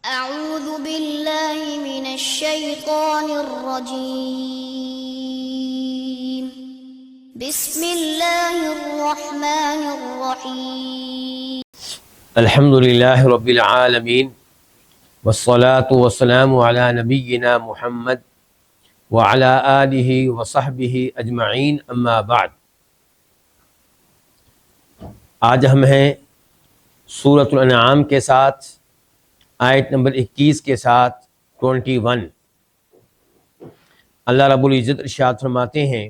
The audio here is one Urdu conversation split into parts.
أعوذ بالله من الشيطان الرجيم بسم الله الرحمن الرحيم الحمد للہ رب العالمین والصلاة والسلام علی نبینا محمد وعلی آلہ وصحبہ اجمعین اما بعد۔ آج ہم ہیں سورۃ الانعام کے ساتھ آیت نمبر 21 کے ساتھ 21۔ اللہ رب العزت ارشاد فرماتے ہیں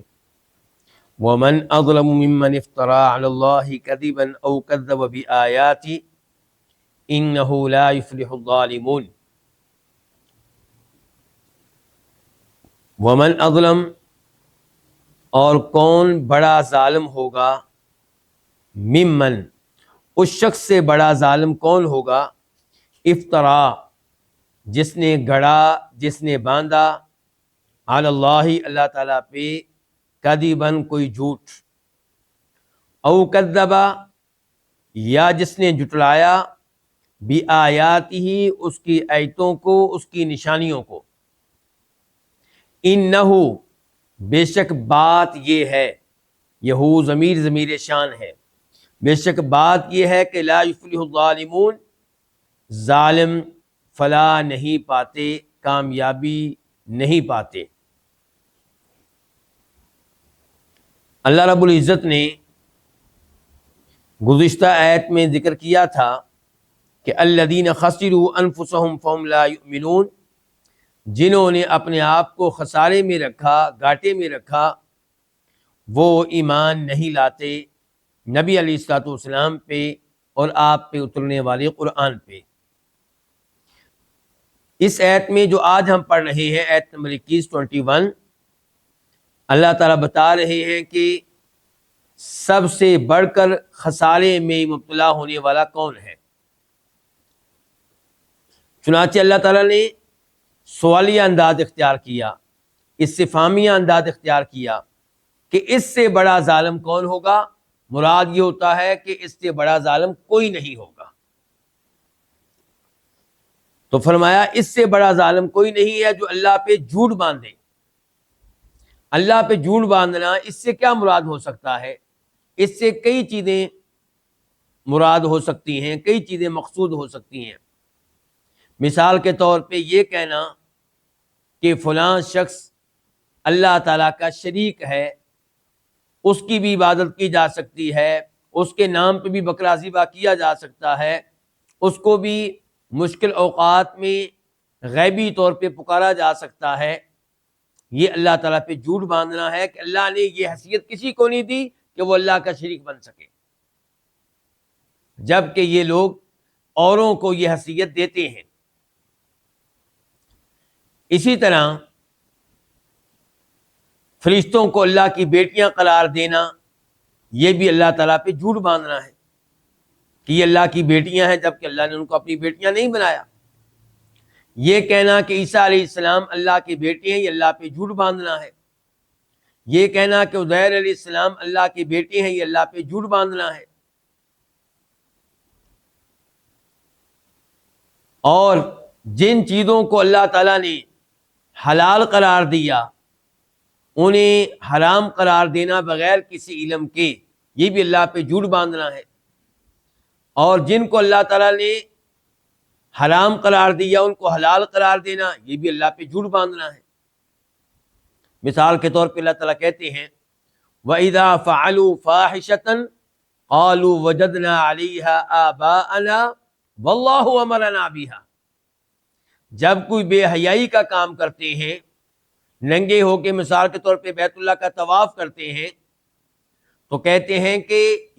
وَمَنْ أَظْلَمُ مِمَّنِ افْتَرَىٰ عَلَى اللَّهِ كَذِبًا أَوْ كَذَّبَ بِآيَاتِهِ إِنَّهُ لَا يُفْلِحُ الظَّالِمُونَ۔ وَمَنْ أَظْلَمُ، اور کون بڑا ظالم ہوگا، ممن، اس شخص سے بڑا ظالم کون ہوگا، افطرا، جس نے گڑا، جس نے باندھا، علی اللہ، اللہ تعالیٰ پہ، کذباً، کوئی جھوٹ، او کذبا، یا جس نے جھٹلایا، بآیاتہ، اس کی آیتوں کو، اس کی نشانیوں کو، انہ، بے شک بات یہ ہے، یہو ضمیر شان ہے، بے شک بات یہ ہے کہ لا یفلح الظالمون، ظالم فلاح نہیں پاتے، کامیابی نہیں پاتے۔ اللہ رب العزت نے گزشتہ آیت میں ذکر کیا تھا کہ الذین خسروا انفسهم فهم لا یؤمنون، جنہوں نے اپنے آپ کو خسارے میں رکھا، گھاٹے میں رکھا، وہ ایمان نہیں لاتے نبی علیہ الصلوۃ والسلام پہ اور آپ پہ اترنے والے قرآن پہ۔ اس آیت میں جو آج ہم پڑھ رہے ہیں، آیت نمبر 21 اللہ تعالیٰ بتا رہے ہیں کہ سب سے بڑھ کر خسارے میں مبتلا ہونے والا کون ہے۔ چنانچہ اللہ تعالیٰ نے سوالیہ انداز اختیار کیا، استفہامیہ انداز اختیار کیا کہ اس سے بڑا ظالم کون ہوگا۔ مراد یہ ہوتا ہے کہ اس سے بڑا ظالم کوئی نہیں ہوگا۔ تو فرمایا اس سے بڑا ظالم کوئی نہیں ہے جو اللہ پہ جھوٹ باندھے۔ اللہ پہ جھوٹ باندھنا، اس سے کیا مراد ہو سکتا ہے؟ اس سے کئی چیزیں مراد ہو سکتی ہیں، کئی چیزیں مقصود ہو سکتی ہیں۔ مثال کے طور پہ یہ کہنا کہ فلاں شخص اللہ تعالیٰ کا شریک ہے، اس کی بھی عبادت کی جا سکتی ہے، اس کے نام پہ بھی بکرا ذبح کیا جا سکتا ہے، اس کو بھی مشکل اوقات میں غیبی طور پہ پکارا جا سکتا ہے۔ یہ اللہ تعالیٰ پہ جھوٹ باندھنا ہے کہ اللہ نے یہ حیثیت کسی کو نہیں دی کہ وہ اللہ کا شریک بن سکے، جبکہ یہ لوگ اوروں کو یہ حیثیت دیتے ہیں۔ اسی طرح فرشتوں کو اللہ کی بیٹیاں قرار دینا، یہ بھی اللہ تعالیٰ پہ جھوٹ باندھنا ہے کہ یہ اللہ کی بیٹیاں ہیں، جبکہ اللہ نے ان کو اپنی بیٹیاں نہیں بنایا۔ یہ کہنا کہ عیسیٰ علیہ السلام اللہ کی بیٹے ہیں، یہ اللہ پہ جھوٹ باندھنا ہے۔ یہ کہنا کہ عزیر علیہ السلام اللہ کے بیٹے ہیں، یہ اللہ پہ جھوٹ باندھنا ہے۔ اور جن چیزوں کو اللہ تعالیٰ نے حلال قرار دیا، انہیں حرام قرار دینا بغیر کسی علم کے، یہ بھی اللہ پہ جھوٹ باندھنا ہے۔ اور جن کو اللہ تعالیٰ نے حرام قرار دیا، ان کو حلال قرار دینا، یہ بھی اللہ پہ جھوٹ باندھنا ہے۔ مثال کے طور پہ اللہ تعالیٰ کہتے ہیں وَإِذَا فَعَلُوا فَاحِشَةً قَالُوا وَجَدْنَا عَلَيْهَا آبَاءَنَا وَاللَّهُ أَمَرَنَا بِهَا، جب کوئی بے حیائی کا کام کرتے ہیں، ننگے ہو کے مثال کے طور پہ بیت اللہ کا طواف کرتے ہیں، تو کہتے ہیں کہ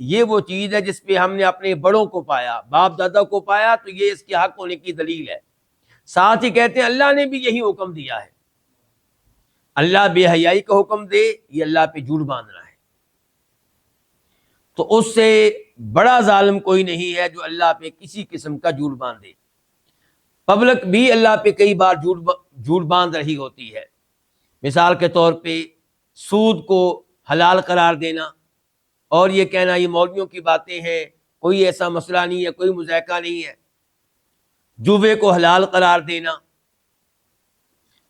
یہ وہ چیز ہے جس پہ ہم نے اپنے بڑوں کو پایا، باپ دادا کو پایا، تو یہ اس کے حق ہونے کی دلیل ہے۔ ساتھ ہی کہتے ہیں اللہ نے بھی یہی حکم دیا ہے۔ اللہ بے حیائی کا حکم دے، یہ اللہ پہ جھوٹ باندھنا ہے۔ تو اس سے بڑا ظالم کوئی نہیں ہے جو اللہ پہ کسی قسم کا جھوٹ باندھے۔ پبلک بھی اللہ پہ کئی بار جھوٹ باندھ رہی ہوتی ہے۔ مثال کے طور پہ سود کو حلال قرار دینا اور یہ کہنا یہ مولویوں کی باتیں ہیں، کوئی ایسا مسئلہ نہیں ہے، کوئی مذائقہ نہیں ہے۔ جوے کو حلال قرار دینا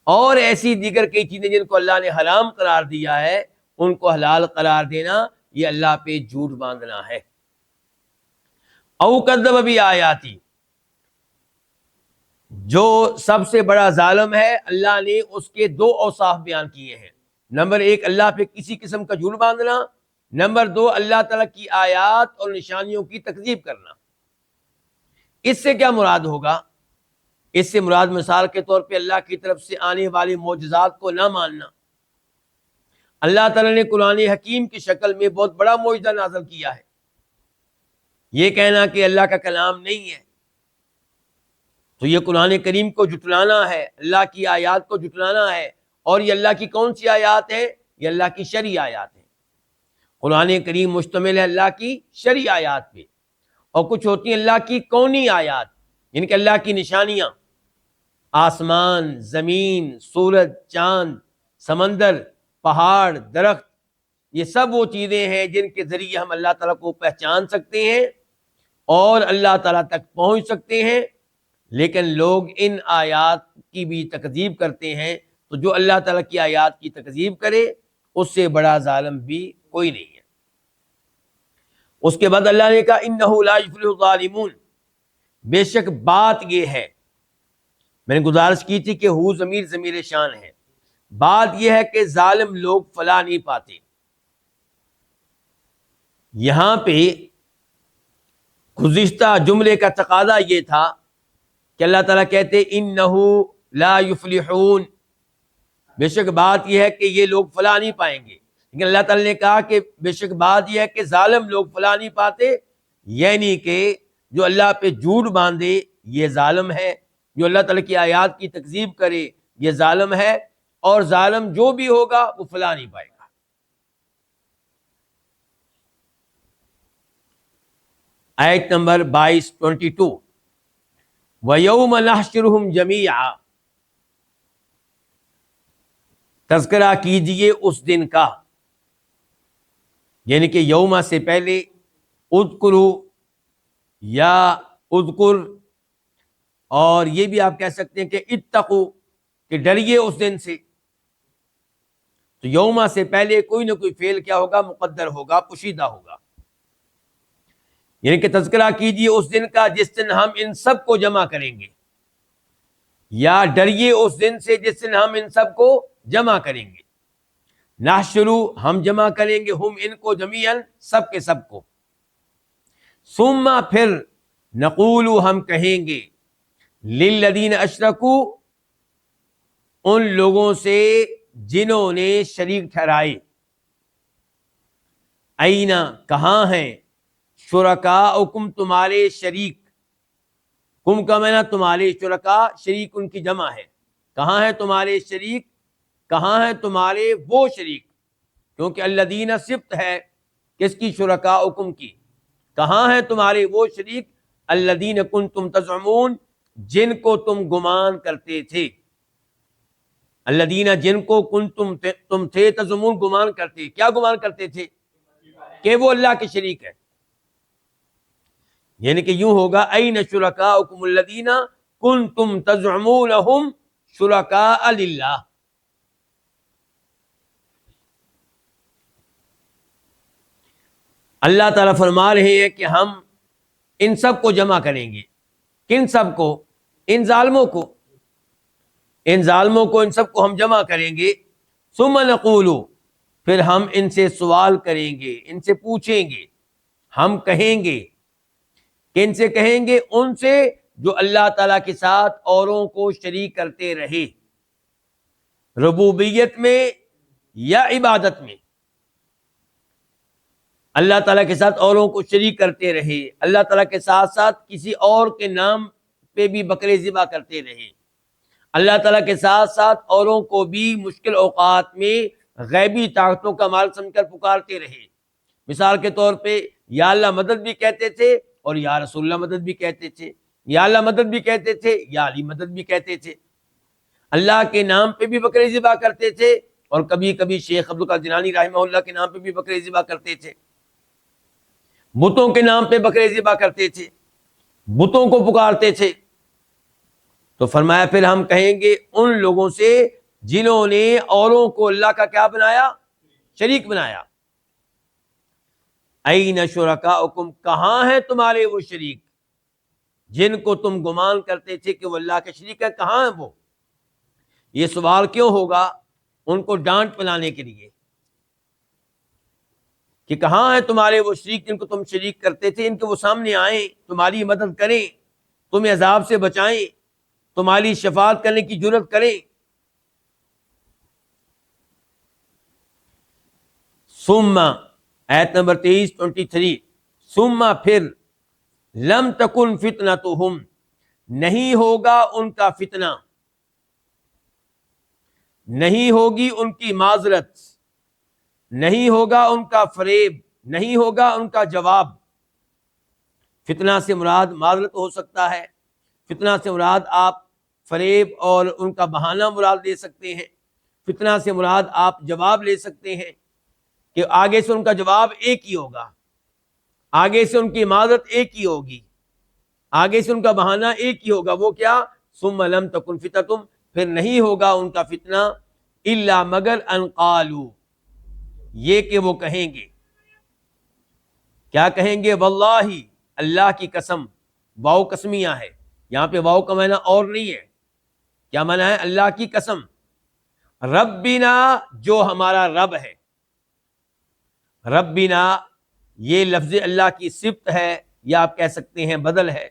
اور ایسی دیگر کئی چیزیں جن کو اللہ نے حرام قرار دیا ہے ان کو حلال قرار دینا، یہ اللہ پہ جھوٹ باندھنا ہے۔ او کذب بآیاتی، جو سب سے بڑا ظالم ہے اللہ نے اس کے دو اوصاف بیان کیے ہیں۔ نمبر ایک، اللہ پہ کسی قسم کا جھوٹ باندھنا، نمبر دو، اللہ تعالیٰ کی آیات اور نشانیوں کی تکذیب کرنا۔ اس سے کیا مراد ہوگا؟ اس سے مراد مثال کے طور پہ اللہ کی طرف سے آنے والے معجزات کو نہ ماننا۔ اللہ تعالیٰ نے قرآن حکیم کی شکل میں بہت بڑا معجزہ نازل کیا ہے، یہ کہنا کہ اللہ کا کلام نہیں ہے تو یہ قرآن کریم کو جھٹلانا ہے، اللہ کی آیات کو جھٹلانا ہے۔ اور یہ اللہ کی کون سی آیات ہے؟ یہ اللہ کی شرعی آیات ہیں۔ قرآن کریم مشتمل ہے اللہ کی شرعی آیات پہ، اور کچھ ہوتی ہیں اللہ کی کونی آیات، یعنی کہ اللہ کی نشانیاں، آسمان، زمین، سورج، چاند، سمندر، پہاڑ، درخت، یہ سب وہ چیزیں ہیں جن کے ذریعے ہم اللہ تعالیٰ کو پہچان سکتے ہیں اور اللہ تعالیٰ تک پہنچ سکتے ہیں۔ لیکن لوگ ان آیات کی بھی تکذیب کرتے ہیں، تو جو اللہ تعالیٰ کی آیات کی تکذیب کرے اس سے بڑا ظالم بھی کوئی نہیں ہے۔ اس کے بعد اللہ نے کہا انہ لا یفلح الظالمون، بے شک بات یہ ہے، میں نے گزارش کی تھی کہ ہو ضمیر شان ہے، بات یہ ہے کہ ظالم لوگ فلاح نہیں پاتے۔ یہاں پہ گزشتہ جملے کا تقاضا یہ تھا کہ اللہ تعالیٰ کہتے انہ لا یفلحون، بے شک بات یہ ہے کہ یہ لوگ فلاح نہیں پائیں گے، لیکن اللہ تعالیٰ نے کہا کہ بے شک بات یہ ہے کہ ظالم لوگ فلاح نہیں پاتے، یعنی کہ جو اللہ پہ جھوٹ باندھے یہ ظالم ہے، جو اللہ تعالیٰ کی آیات کی تکذیب کرے یہ ظالم ہے، اور ظالم جو بھی ہوگا وہ فلاح نہیں پائے گا۔ آیت نمبر 22 وَيَوْمَ نَحْشُرُهُمْ جَمِيعًا، تذکرہ کیجئے اس دن کا، یعنی کہ یوم سے پہلے اذکرو یا اذکر، اور یہ بھی آپ کہہ سکتے ہیں کہ اتقو، کہ ڈریے اس دن سے۔ تو یوم سے پہلے کوئی نہ کوئی فعل کیا ہوگا؟ مقدر ہوگا، پوشیدہ ہوگا، یعنی کہ تذکرہ کیجئے اس دن کا جس دن ہم ان سب کو جمع کریں گے، یا ڈریے اس دن سے جس دن ہم ان سب کو جمع کریں گے۔ نحشرو، ہم جمع کریں گے، ہم ان کو، جمیعاً، سب کے سب کو۔ ثم، پھر، نقولو، ہم کہیں گے، للذین اشرکو، ان لوگوں سے جنہوں نے شریک ٹھہرائے، اینا، کہاں ہیں، شرکاؤکم، تمہارے شریک، کم کا معنی تمہارے، شرکا، شریک ان کی جمع ہے، کہاں ہیں تمہارے شریک، کہاں ہیں تمہارے وہ شریک، کیونکہ الذین صفت ہے کس کی؟ شرکاؤکم کی، کہاں ہیں تمہارے وہ شریک، الذین کنتم تزعمون، جن کو تم گمان کرتے تھے، الذین، جن کو کنتم، تم تھے، تزعمون، گمان کرتے، کیا گمان کرتے تھے؟ کہ وہ اللہ کے شریک ہے، یعنی کہ یوں ہوگا این شرکاؤکم الذین کنتم تزعمونہم شرکاء للہ۔ اللہ تعالیٰ فرما رہے ہیں کہ ہم ان سب کو جمع کریں گے، کن سب کو؟ ان ظالموں کو، ان ظالموں کو، ان سب کو ہم جمع کریں گے۔ ثم نقول، پھر ہم ان سے سوال کریں گے، ان سے پوچھیں گے، ہم کہیں گے، کن سے کہیں گے؟ ان سے جو اللہ تعالیٰ کے ساتھ اوروں کو شریک کرتے رہے، ربوبیت میں یا عبادت میں، اللہ تعالیٰ کے ساتھ اوروں کو شریک کرتے رہے، اللہ تعالیٰ کے ساتھ ساتھ کسی اور کے نام پہ بھی بکرے ذبح کرتے رہے، اللہ تعالیٰ کے ساتھ ساتھ اوروں کو بھی مشکل اوقات میں غیبی طاقتوں کا مال سمجھ کر پکارتے رہے۔ مثال کے طور پہ یا اللہ مدد بھی کہتے تھے اور یا رسول اللہ مدد بھی کہتے تھے، یا اللہ مدد بھی کہتے تھے، یا علی مدد بھی کہتے تھے، اللہ کے نام پہ بھی بکرے ذبح کرتے تھے، اور کبھی کبھی شیخ عبد القادر جیلانی رحمہ اللہ کے نام پہ بھی بکرے ذبح کرتے تھے، بتوں کے نام پہ بکرے ذبح کرتے تھے، بتوں کو پکارتے تھے۔ تو فرمایا پھر ہم کہیں گے ان لوگوں سے جنہوں نے اوروں کو اللہ کا کیا بنایا؟ شریک بنایا. این شرکاؤکم، کہاں ہیں تمہارے وہ شریک جن کو تم گمان کرتے تھے کہ وہ اللہ کے شریک ہے، کہاں ہیں وہ؟ یہ سوال کیوں ہوگا؟ ان کو ڈانٹ پلانے کے لیے کہ کہاں ہیں تمہارے وہ شریک جن کو تم شریک کرتے تھے، ان کے وہ سامنے آئیں، تمہاری مدد کریں، تمہیں عذاب سے بچائیں، تمہاری شفاعت کرنے کی جرت کریں. ثم آیت نمبر 23 ثم پھر لم تکن فتنتہم، نہیں ہوگا ان کا فتنہ، نہیں ہوگی ان کی معذرت، نہیں ہوگا ان کا فریب، نہیں ہوگا ان کا جواب. فتنہ سے مراد معذرت ہو سکتا ہے، فتنہ سے مراد آپ فریب اور ان کا بہانہ مراد لے سکتے ہیں، فتنہ سے مراد آپ جواب لے سکتے ہیں کہ آگے سے ان کا جواب ایک ہی ہوگا، آگے سے ان کی معذرت ایک ہی ہوگی، آگے سے ان کا بہانہ ایک ہی ہوگا. وہ کیا؟ ثم لم تکن فتنتہم، پھر نہیں ہوگا ان کا فتنہ، الا مگر ان قالوا، یہ کہ وہ کہیں گے. کیا کہیں گے؟ واللہ، اللہ کی قسم. واؤ قسمیہ ہے، یہاں پہ واؤ کا معنی اور نہیں ہے. کیا معنی ہے؟ اللہ کی قسم. ربنا، جو ہمارا رب ہے. ربنا یہ لفظ اللہ کی صفت ہے، یا آپ کہہ سکتے ہیں بدل ہے.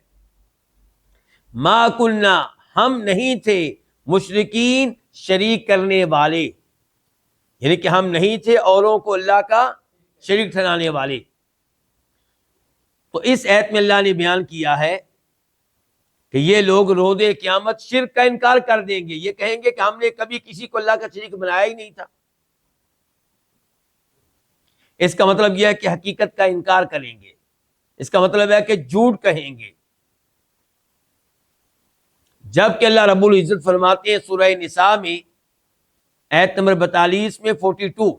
ما کننا، ہم نہیں تھے، مشرکین، شریک کرنے والے، یعنی کہ ہم نہیں تھے اوروں کو اللہ کا شریک ٹھہرانے والے. تو اس آیت میں اللہ نے بیان کیا ہے کہ یہ لوگ روز قیامت شرک کا انکار کر دیں گے. یہ کہیں گے کہ ہم نے کبھی کسی کو اللہ کا شریک بنایا ہی نہیں تھا. اس کا مطلب یہ ہے کہ حقیقت کا انکار کریں گے، اس کا مطلب ہے کہ جھوٹ کہیں گے. جبکہ اللہ رب العزت فرماتے ہیں سورہ نساء میں آیت نمبر 42 میں 42،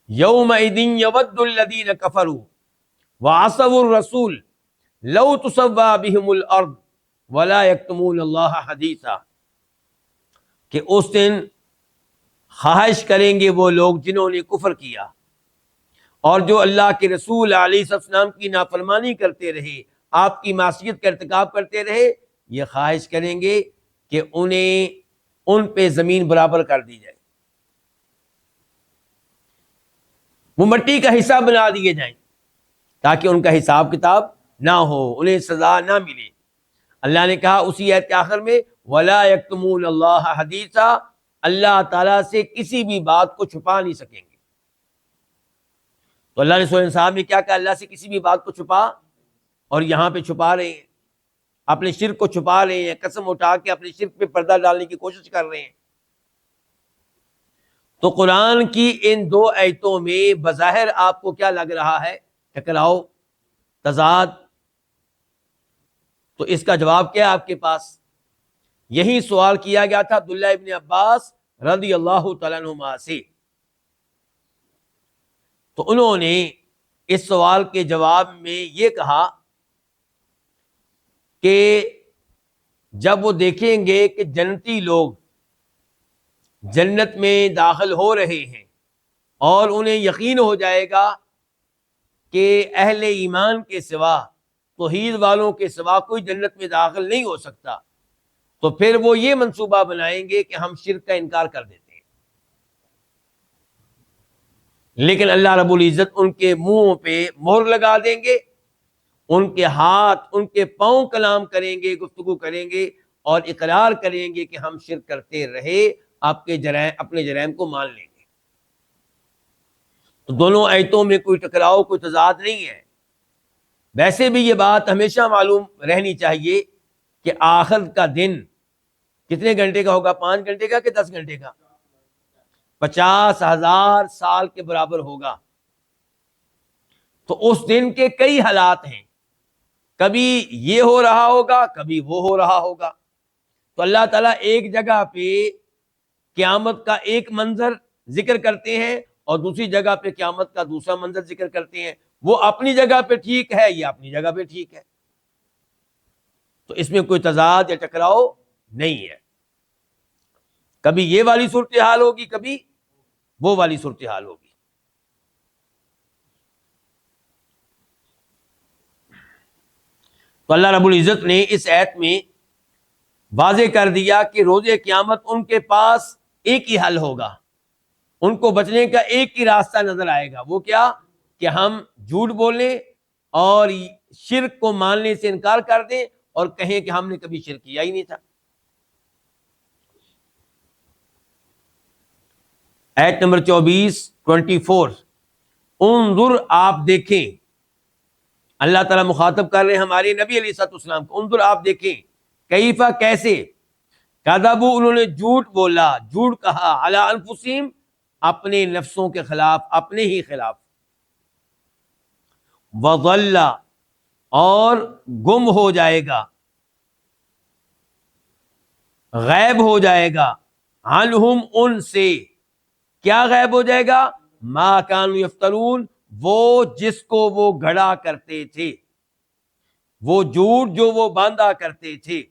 یومئذ یود الذین کفروا وعصوا الرسول لو تسوی بہم الارض ولا یکتمون اللہ حدیثا، کہ اس دن خواہش کریں گے وہ لوگ جنہوں نے کفر کیا اور جو اللہ کے رسول علیہ السلام کی نافرمانی کرتے رہے، آپ کی معصیت کا ارتکاب کرتے رہے، یہ خواہش کریں گے کہ انہیں ان پہ زمین برابر کر دی جائے، وہ مٹی کا حصہ بنا دیے جائیں تاکہ ان کا حساب کتاب نہ ہو، انہیں سزا نہ ملے. اللہ نے کہا اسی آیت کے آخر میں وَلَا يَكْتُمُونَ اللَّهَ حَدِيثًا، اللہ تعالیٰ سے کسی بھی بات کو چھپا نہیں سکیں گے. تو اللہ نے سورہ انسان میں کیا کہا؟ اللہ سے کسی بھی بات کو چھپا، اور یہاں پہ چھپا رہے ہیں، اپنے شرک کو چھپا رہے ہیں، قسم اٹھا کے اپنے شرک پہ پردہ ڈالنے کی کوشش کر رہے ہیں. تو قرآن کی ان دو آیتوں میں بظاہر آپ کو کیا لگ رہا ہے؟ ٹکراؤ، تضاد. تو اس کا جواب کیا ہے آپ کے پاس؟ یہی سوال کیا گیا تھا عبداللہ ابن عباس رضی اللہ تعالیٰ عنہما سے. تو انہوں نے اس سوال کے جواب میں یہ کہا کہ جب وہ دیکھیں گے کہ جنتی لوگ جنت میں داخل ہو رہے ہیں اور انہیں یقین ہو جائے گا کہ اہل ایمان کے سوا، توحید والوں کے سوا کوئی جنت میں داخل نہیں ہو سکتا، تو پھر وہ یہ منصوبہ بنائیں گے کہ ہم شرک کا انکار کر دیتے ہیں. لیکن اللہ رب العزت ان کے منہوں پہ مہر لگا دیں گے، ان کے ہاتھ، ان کے پاؤں کلام کریں گے، گفتگو کریں گے اور اقرار کریں گے کہ ہم شرک کرتے رہے، آپ کے جرائم، اپنے جرائم کو مان لیں گے. تو دونوں آیتوں میں کوئی ٹکراؤ، کوئی تضاد نہیں ہے. ویسے بھی یہ بات ہمیشہ معلوم رہنی چاہیے کہ آخر کا دن کتنے گھنٹے کا ہوگا؟ 5 گھنٹے کا کہ 10 گھنٹے کا؟ 50,000 سال کے برابر ہوگا. تو اس دن کے کئی حالات ہیں، کبھی یہ ہو رہا ہوگا، کبھی وہ ہو رہا ہوگا. تو اللہ تعالیٰ ایک جگہ پہ قیامت کا ایک منظر ذکر کرتے ہیں اور دوسری جگہ پہ قیامت کا دوسرا منظر ذکر کرتے ہیں. وہ اپنی جگہ پہ ٹھیک ہے، یہ اپنی جگہ پہ ٹھیک ہے. تو اس میں کوئی تضاد یا ٹکراؤ نہیں ہے. کبھی یہ والی صورتحال ہوگی، کبھی وہ والی صورتحال ہوگی. تو اللہ رب العزت نے اس آیت میں واضح کر دیا کہ روز قیامت ان کے پاس ایک ہی حل ہوگا، ان کو بچنے کا ایک ہی راستہ نظر آئے گا. وہ کیا؟ کہ ہم جھوٹ بولیں اور شرک کو ماننے سے انکار کر دیں اور کہیں کہ ہم نے کبھی شرک کیا ہی نہیں تھا. آیت نمبر 24 انظر، آپ دیکھیں. اللہ تعالیٰ مخاطب کر رہے ہیں ہمارے نبی علیہ الصلوۃ والسلام کو. انظر، آپ دیکھیں. کیفا، کیسے. کذبوا، انہوں نے جھوٹ بولا، جھوٹ کہا. علی انفسہم، اپنے نفسوں کے خلاف، اپنے ہی خلاف. وضل، اور گم ہو جائے گا، غائب ہو جائے گا. عنہم، ان سے. کیا غائب ہو جائے گا؟ ما کانوا یفترون، وہ جس کو وہ گھڑا کرتے تھے، وہ جھوٹ جو وہ باندھا کرتے تھے.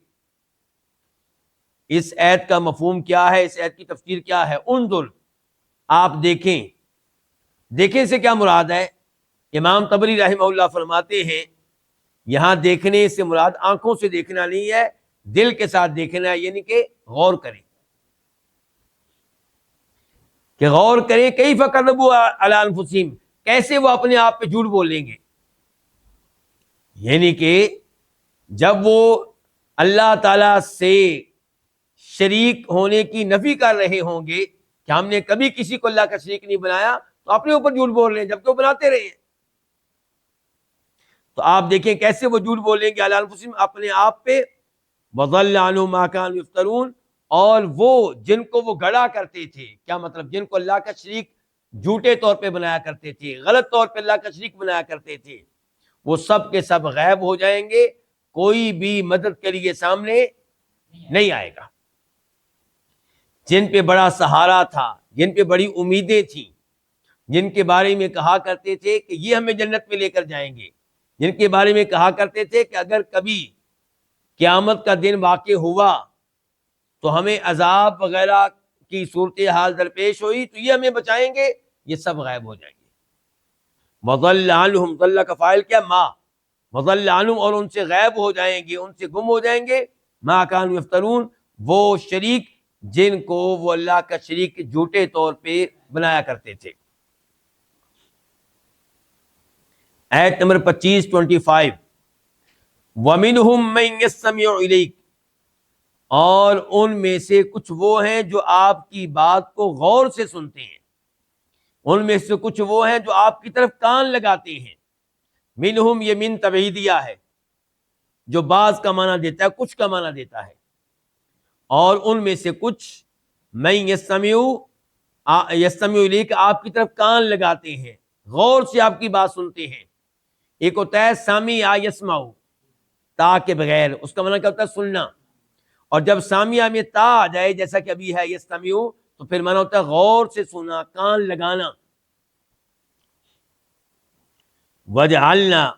اس آیت کا مفہوم کیا ہے؟ اس آیت کی تفسیر کیا ہے؟ انظر، آپ دیکھیں. دیکھیں سے کیا مراد ہے؟ امام طبری رحمہ اللہ فرماتے ہیں یہاں دیکھنے سے مراد آنکھوں سے دیکھنا نہیں ہے، دل کے ساتھ دیکھنا ہے. یعنی کہ غور کریں، کہ غور کریں. کیف کذبوا علی انفسہم، کیسے وہ اپنے آپ پہ جھوٹ بولیں گے. یعنی کہ جب وہ اللہ تعالی سے شریک ہونے کی نفی کر رہے ہوں گے کہ ہم نے کبھی کسی کو اللہ کا شریک نہیں بنایا، تو اپنے اوپر جھوٹ بول رہے ہیں جبکہ وہ بناتے رہے ہیں. تو آپ دیکھیں کیسے وہ جھوٹ بولیں گے علی انفسہم، اپنے آپ پہ. وضل عنہم ما کانوا یفترون، اور وہ جن کو وہ گڑا کرتے تھے. کیا مطلب؟ جن کو اللہ کا شریک جھوٹے طور پہ بنایا کرتے تھے، غلط طور پہ اللہ کا شریک بنایا کرتے تھے، وہ سب کے سب غائب ہو جائیں گے. کوئی بھی مدد کے لیے سامنے نہیں آئے گا. جن پہ بڑا سہارا تھا، جن پہ بڑی امیدیں تھیں، جن کے بارے میں کہا کرتے تھے کہ یہ ہمیں جنت میں لے کر جائیں گے، جن کے بارے میں کہا کرتے تھے کہ اگر کبھی قیامت کا دن واقع ہوا تو ہمیں عذاب وغیرہ کی صورتحال درپیش ہوئی تو یہ ہمیں بچائیں گے، یہ سب غائب ہو جائیں گے. وضل عنہم، ضل کا فاعل کیا؟ ما. وضل عنہم، اور ان سے غائب ہو جائیں گے، ان سے گم ہو جائیں گے. ما کانوا یفترون، وہ شریک جن کو وہ اللہ کا شریک جھوٹے طور پہ بنایا کرتے تھے. آیت نمبر 25 وَمِنْهُمْ مَنْ يَسْتَمِعُ إِلَيْكَ، اور ان میں سے کچھ وہ ہیں جو آپ کی بات کو غور سے سنتے ہیں. ان میں سے کچھ وہ ہیں جو آپ کی طرف کان لگاتے ہیں. منہم، یہ من تبعیدیہ ہے جو بعض کا معنی دیتا ہے، کچھ کا معنی دیتا ہے. اور ان میں سے کچھ من یستمع الیک، آپ کی طرف کان لگاتے ہیں، غور سے آپ کی بات سنتے ہیں. ایک ہوتا ہے سامع یسمع، تا کے بغیر، اس کا معنی کیا ہوتا ہے؟ سننا. اور جب سامعہ میں تا آ جائے جیسا کہ ابھی ہے یستمع، تو پھر معنی ہوتا ہے غور سے سنا، کان لگانا. وجعلنا،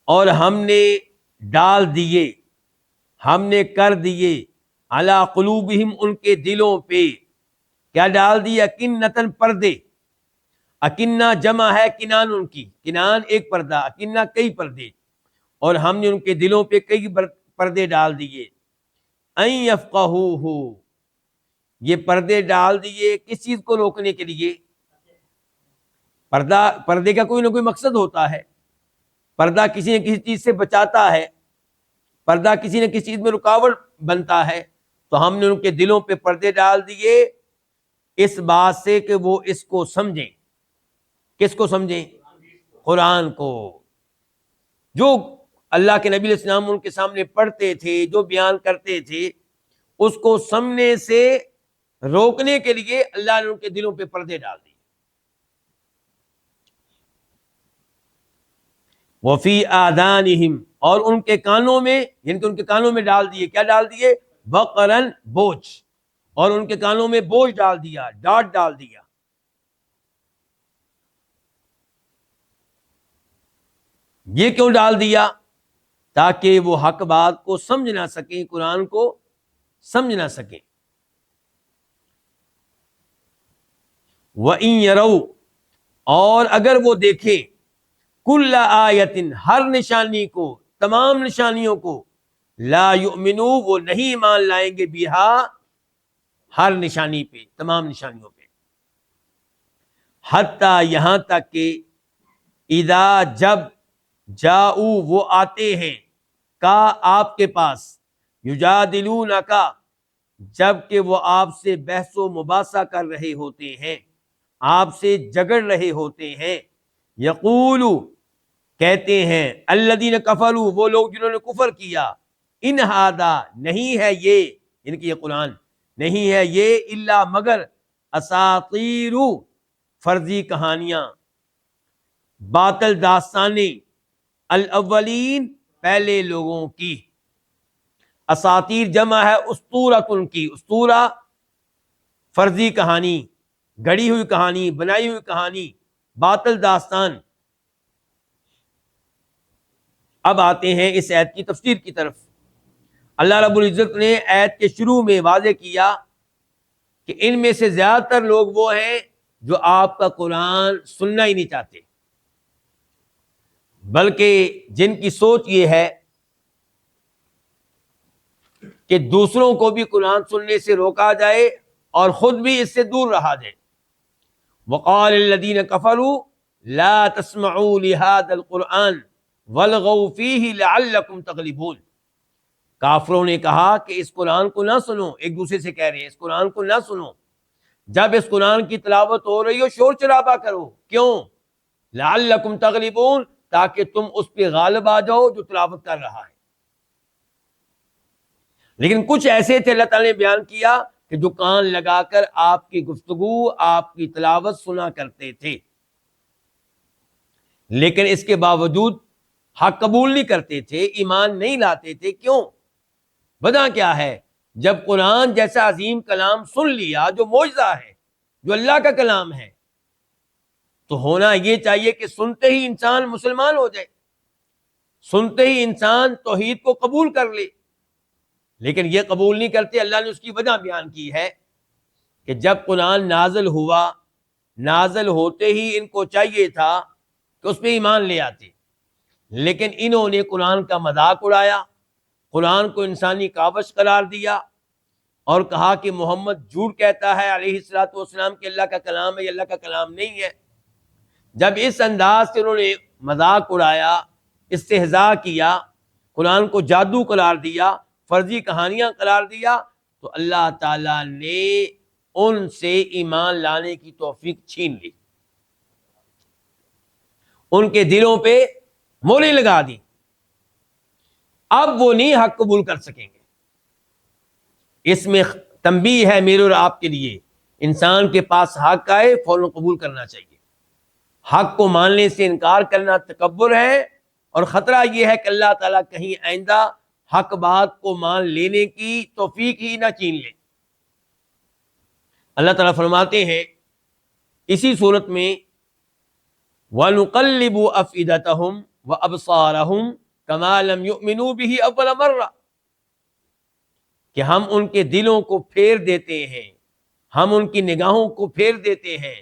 اور ہم نے ڈال دیے، ہم نے کر دیے، علی قلوبہم، ان کے دلوں پہ. کیا ڈال دیے؟ اکنتن، پردے. اکنہ جمع ہے کنان، ان کی. کنان ایک پردہ، اکنہ کئی پردے. اور ہم نے ان کے دلوں پہ کئی پردے ڈال دیے. ان یفقہوہ، یہ پردے ڈال دیے کس چیز کو روکنے کے لیے؟ پردے کا کوئی نہ کوئی مقصد ہوتا ہے. پردہ کسی نہ کسی چیز سے بچاتا ہے، پردہ کسی نہ کسی چیز میں رکاوٹ بنتا ہے. تو ہم نے ان کے دلوں پہ پردے ڈال دیے اس بات سے کہ وہ اس کو سمجھیں. کس کو سمجھیں؟ قرآن کو. جو اللہ کے نبی علیہ السلام ان کے سامنے پڑھتے تھے، جو بیان کرتے تھے، اس کو سمجھنے سے روکنے کے لیے اللہ نے ان کے دلوں پہ پردے ڈال دیے. وفی آذانہم، اور ان کے کانوں میں، یعنی کہ ان کے کانوں میں ڈال دیے. کیا ڈال دیے؟ وقرن، بوجھ. اور ان کے کانوں میں بوجھ ڈال دیا، ڈاٹ ڈال دیا. یہ کیوں ڈال دیا؟ تاکہ وہ حق بات کو سمجھ نہ سکیں، قرآن کو سمجھ نہ سکیں۔ وَإِن يَرَوْا، اور اگر وہ دیکھیں، کُلَّ آیَةٍ، ہر نشانی کو، تمام نشانیوں کو، لا یؤمنوا، وہ نہیں ایمان لائیں گے، بہا، ہر نشانی پہ، تمام نشانیوں پہ، حتیٰ یہاں تک کہ اذا، جب، جاؤ، وہ آتے ہیں، کا، آپ کے پاس، یجادلونک، جب کہ وہ آپ سے بحث و مباحثہ کر رہے ہوتے ہیں، آپ سے جگڑ رہے ہوتے ہیں، یقول، کہتے ہیں، الذین کفروا، وہ لوگ جنہوں نے کفر کیا، ان ھذا، نہیں ہے یہ، ان کی یہ قرآن نہیں ہے یہ، الا، مگر، اساطیر، فرضی کہانیاں، باطل داستانیں، الاولین، پہلے لوگوں کی۔ اساطیر جمع ہے اسطورۃ کی، اسطورہ فرضی کہانی، گڑی ہوئی کہانی، بنائی ہوئی کہانی، باطل داستان۔ اب آتے ہیں اس آیت کی تفسیر کی طرف۔ اللہ رب العزت نے آیت کے شروع میں واضح کیا کہ ان میں سے زیادہ تر لوگ وہ ہیں جو آپ کا قرآن سننا ہی نہیں چاہتے، بلکہ جن کی سوچ یہ ہے کہ دوسروں کو بھی قرآن سننے سے روکا جائے اور خود بھی اس سے دور رہا جائے۔ وقال الذین کفروا لا تسمعوا لهذا القرآن والغوا فیہ لعلکم تغلبون، کافروں نے کہا کہ اس قرآن کو نہ سنو، ایک دوسرے سے کہہ رہے ہیں اس قرآن کو نہ سنو، جب اس قرآن کی تلاوت ہو رہی ہو شور شرابہ کرو، کیوں؟ لعلکم تغلبون، تاکہ تم اس پہ غالب آ جاؤ جو تلاوت کر رہا ہے۔ لیکن کچھ ایسے تھے، اللہ تعالیٰ نے بیان کیا، کہ جو کان لگا کر آپ کی گفتگو، آپ کی تلاوت سنا کرتے تھے، لیکن اس کے باوجود حق قبول نہیں کرتے تھے، ایمان نہیں لاتے تھے۔ کیوں؟ وجہ کیا ہے؟ جب قرآن جیسا عظیم کلام سن لیا، جو معجزہ ہے، جو اللہ کا کلام ہے، تو ہونا یہ چاہیے کہ سنتے ہی انسان مسلمان ہو جائے، سنتے ہی انسان توحید کو قبول کر لے، لیکن یہ قبول نہیں کرتے۔ اللہ نے اس کی وجہ بیان کی ہے کہ جب قرآن نازل ہوا، نازل ہوتے ہی ان کو چاہیے تھا کہ اس پہ ایمان لے آتے، لیکن انہوں نے قرآن کا مذاق اڑایا، قرآن کو انسانی کاوش قرار دیا، اور کہا کہ محمد جھوٹ کہتا ہے علیہ الصلوۃ والسلام کہ اللہ کا کلام ہے، یہ اللہ کا کلام نہیں ہے۔ جب اس انداز سے انہوں نے مذاق اڑایا، استہزاء کیا، قرآن کو جادو قرار دیا، فرضی کہانیاں قرار دیا، تو اللہ تعالیٰ نے ان سے ایمان لانے کی توفیق چھین لی، ان کے دلوں پہ موریں لگا دی۔ اب وہ نہیں حق قبول کر سکیں گے۔ اس میں تنبیہ ہے میرے اور آپ کے لیے، انسان کے پاس حق آئے فوراً قبول کرنا چاہیے۔ حق کو ماننے سے انکار کرنا تکبر ہے، اور خطرہ یہ ہے کہ اللہ تعالیٰ کہیں آئندہ حق بات کو مان لینے کی توفیق ہی نہ چھین لے۔ اللہ تعالیٰ فرماتے ہیں اسی صورت میں، وَنُقَلِّبُ أَفْئِدَتَهُمْ وَأَبْصَارَهُمْ كَمَا لَمْ يُؤْمِنُوا بِهِ أَوَّلَ مَرَّةٍ، کہ ہم ان کے دلوں کو پھیر دیتے ہیں، ہم ان کی نگاہوں کو پھیر دیتے ہیں،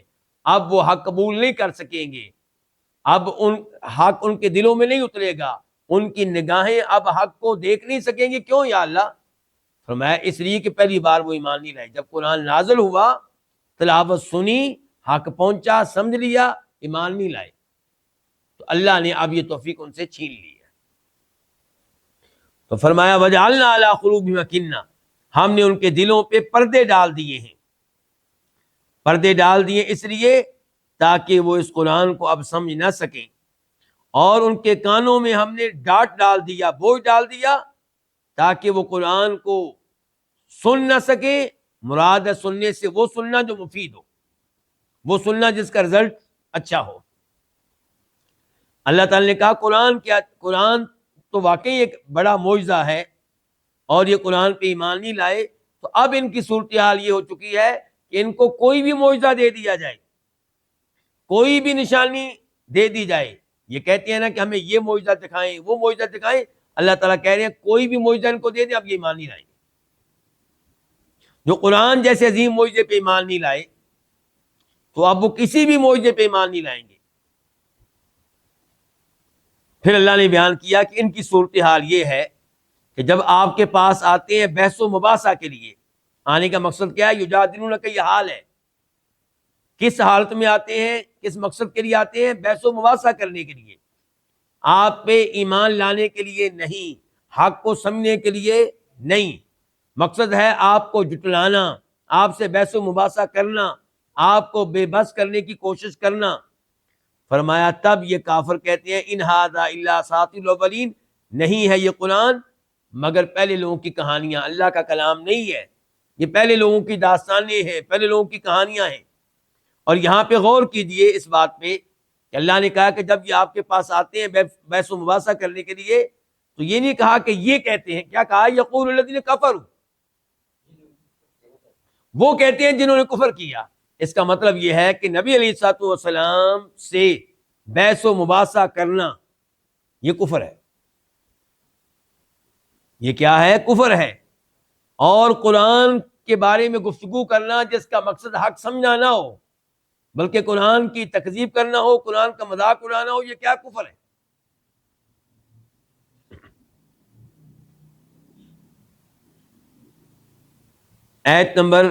اب وہ حق قبول نہیں کر سکیں گے، اب حق ان کے دلوں میں نہیں اترے گا، ان کی نگاہیں اب حق کو دیکھ نہیں سکیں گے۔ کیوں یا اللہ؟ فرمایا اس لیے کہ پہلی بار وہ ایمان نہیں لائے، جب قرآن نازل ہوا، تلاوت سنی، حق پہنچا، سمجھ لیا، ایمان نہیں لائے، تو اللہ نے اب یہ توفیق ان سے چھین لی ہے۔ تو فرمایا وَجَعَلْنَا عَلَىٰ قُلُوبِهِمْ أَكِنَّةً، ہم نے ان کے دلوں پہ پردے ڈال دیے ہیں، پردے ڈال دیے اس لیے تاکہ وہ اس قرآن کو اب سمجھ نہ سکیں، اور ان کے کانوں میں ہم نے ڈانٹ ڈال دیا، بوجھ ڈال دیا، تاکہ وہ قرآن کو سن نہ سکیں۔ مراد ہے سننے سے وہ سننا جو مفید ہو، وہ سننا جس کا رزلٹ اچھا ہو۔ اللہ تعالیٰ نے کہا قرآن تو واقعی ایک بڑا معجزہ ہے، اور یہ قرآن پہ ایمان نہیں لائے، تو اب ان کی صورتحال یہ ہو چکی ہے کہ ان کو کوئی بھی معجزہ دے دیا جائے، کوئی بھی نشانی دے دی جائے، یہ کہتے ہیں نا کہ ہمیں یہ معجزہ دکھائیں، وہ معجزہ دکھائیں، اللہ تعالیٰ کہہ رہے ہیں کوئی بھی معجزہ ان کو دے دیں، اب یہ ایمان نہیں لائیں گے۔ جو قرآن جیسے عظیم معجزے پہ ایمان نہیں لائے تو اب وہ کسی بھی معجزے پہ ایمان نہیں لائیں گے۔ پھر اللہ نے بیان کیا کہ ان کی صورتحال یہ ہے کہ جب آپ کے پاس آتے ہیں بحث و مباحثہ کے لیے، آنے کا مقصد کیا ہے؟ یجادلونک کا یہ حال ہے، کس حالت میں آتے ہیں، کس مقصد کے لیے آتے ہیں؟ بحث و مباحثہ کرنے کے لیے، آپ پہ ایمان لانے کے لیے نہیں، حق کو سمجھنے کے لیے نہیں، مقصد ہے آپ کو جٹلانا، آپ سے بحث و مباحثہ کرنا، آپ کو بے بس کرنے کی کوشش کرنا۔ فرمایا تب یہ کافر کہتے ہیں ان ھذا الا اساطیر الاولین، نہیں ہے یہ قرآن مگر پہلے لوگوں کی کہانیاں، اللہ کا کلام نہیں ہے، یہ پہلے لوگوں کی داستانیں ہیں، پہلے لوگوں کی کہانیاں ہیں۔ اور یہاں پہ غور کیجئے اس بات پہ کہ اللہ نے کہا کہ جب یہ آپ کے پاس آتے ہیں بحث و مباحثہ کرنے کے لیے تو یہ نہیں کہا کہ یہ کہتے ہیں، کیا کہا؟ یقول الذین کفروا، وہ کہتے ہیں جنہوں نے کفر کیا۔ اس کا مطلب یہ ہے کہ نبی علیہ الصلوۃ والسلام سے بحث و مباحثہ کرنا یہ کفر ہے، یہ کیا ہے؟ کفر ہے۔ اور قرآن کے بارے میں گفتگو کرنا جس کا مقصد حق سمجھنا نہ ہو بلکہ قرآن کی تکذیب کرنا ہو، قرآن کا مذاق اڑانا ہو، یہ کیا کفر ہے؟ آیت نمبر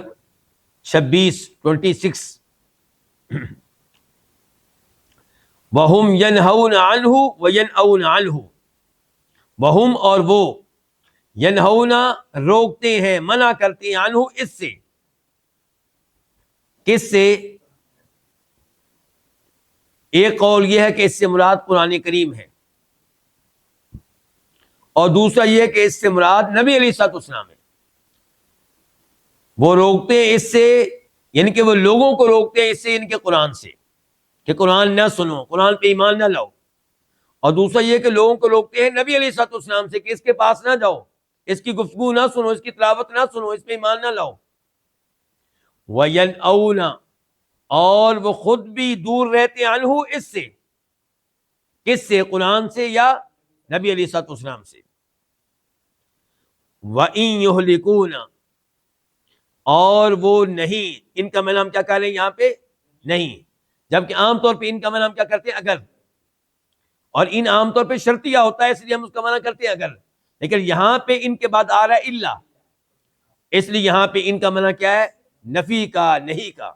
26 وَهُمْ يَنْهَوْنَ عَنْهُ وَيَنْأَوْنَ عَنْهُ، وَهُمْ اور وہ، يَنْهَوْنَ روکتے ہیں، منع کرتے ہیں، عنہ اس سے، کس سے؟ ایک قول یہ ہے کہ اس سے مراد قرآن کریم ہے، اور دوسرا یہ ہے کہ اس سے مراد نبی علیہ الصلوۃ والسلام ہے۔ وہ روکتے ہیں اس سے، یعنی کہ وہ لوگوں کو روکتے ہیں اس سے، یعنی کہ قرآن سے، کہ قرآن نہ سنو، قرآن پہ ایمان نہ لاؤ۔ اور دوسرا یہ کہ لوگوں کو روکتے ہیں نبی علیہ الصلوۃ والسلام سے کہ اس کے پاس نہ جاؤ، اس کی گفتگو نہ سنو، اس کی تلاوت نہ سنو، اس پہ ایمان نہ لاؤ۔ وَيَنْأَوْنَ اور وہ خود بھی دور رہتے ہیں عنہ اس سے، کس سے؟ قرآن سے یا نبی علیہ الصلوۃ والسلام سے۔ وَإِن يُهْلِكُونَ اور وہ نہیں، ان کا معنی ہم کیا کہہ رہے ہیں یہاں پہ؟ نہیں، جبکہ عام طور پہ ان کا معنی ہم کیا کرتے ہیں؟ اگر، اور ان عام طور پہ شرطیہ ہوتا ہے اس لیے ہم اس کا معنی کرتے ہیں اگر، لیکن یہاں پہ ان کے بعد آ رہا ہے الا، اس لیے یہاں پہ ان کا معنی کیا ہے؟ نفی کا، نہیں کا۔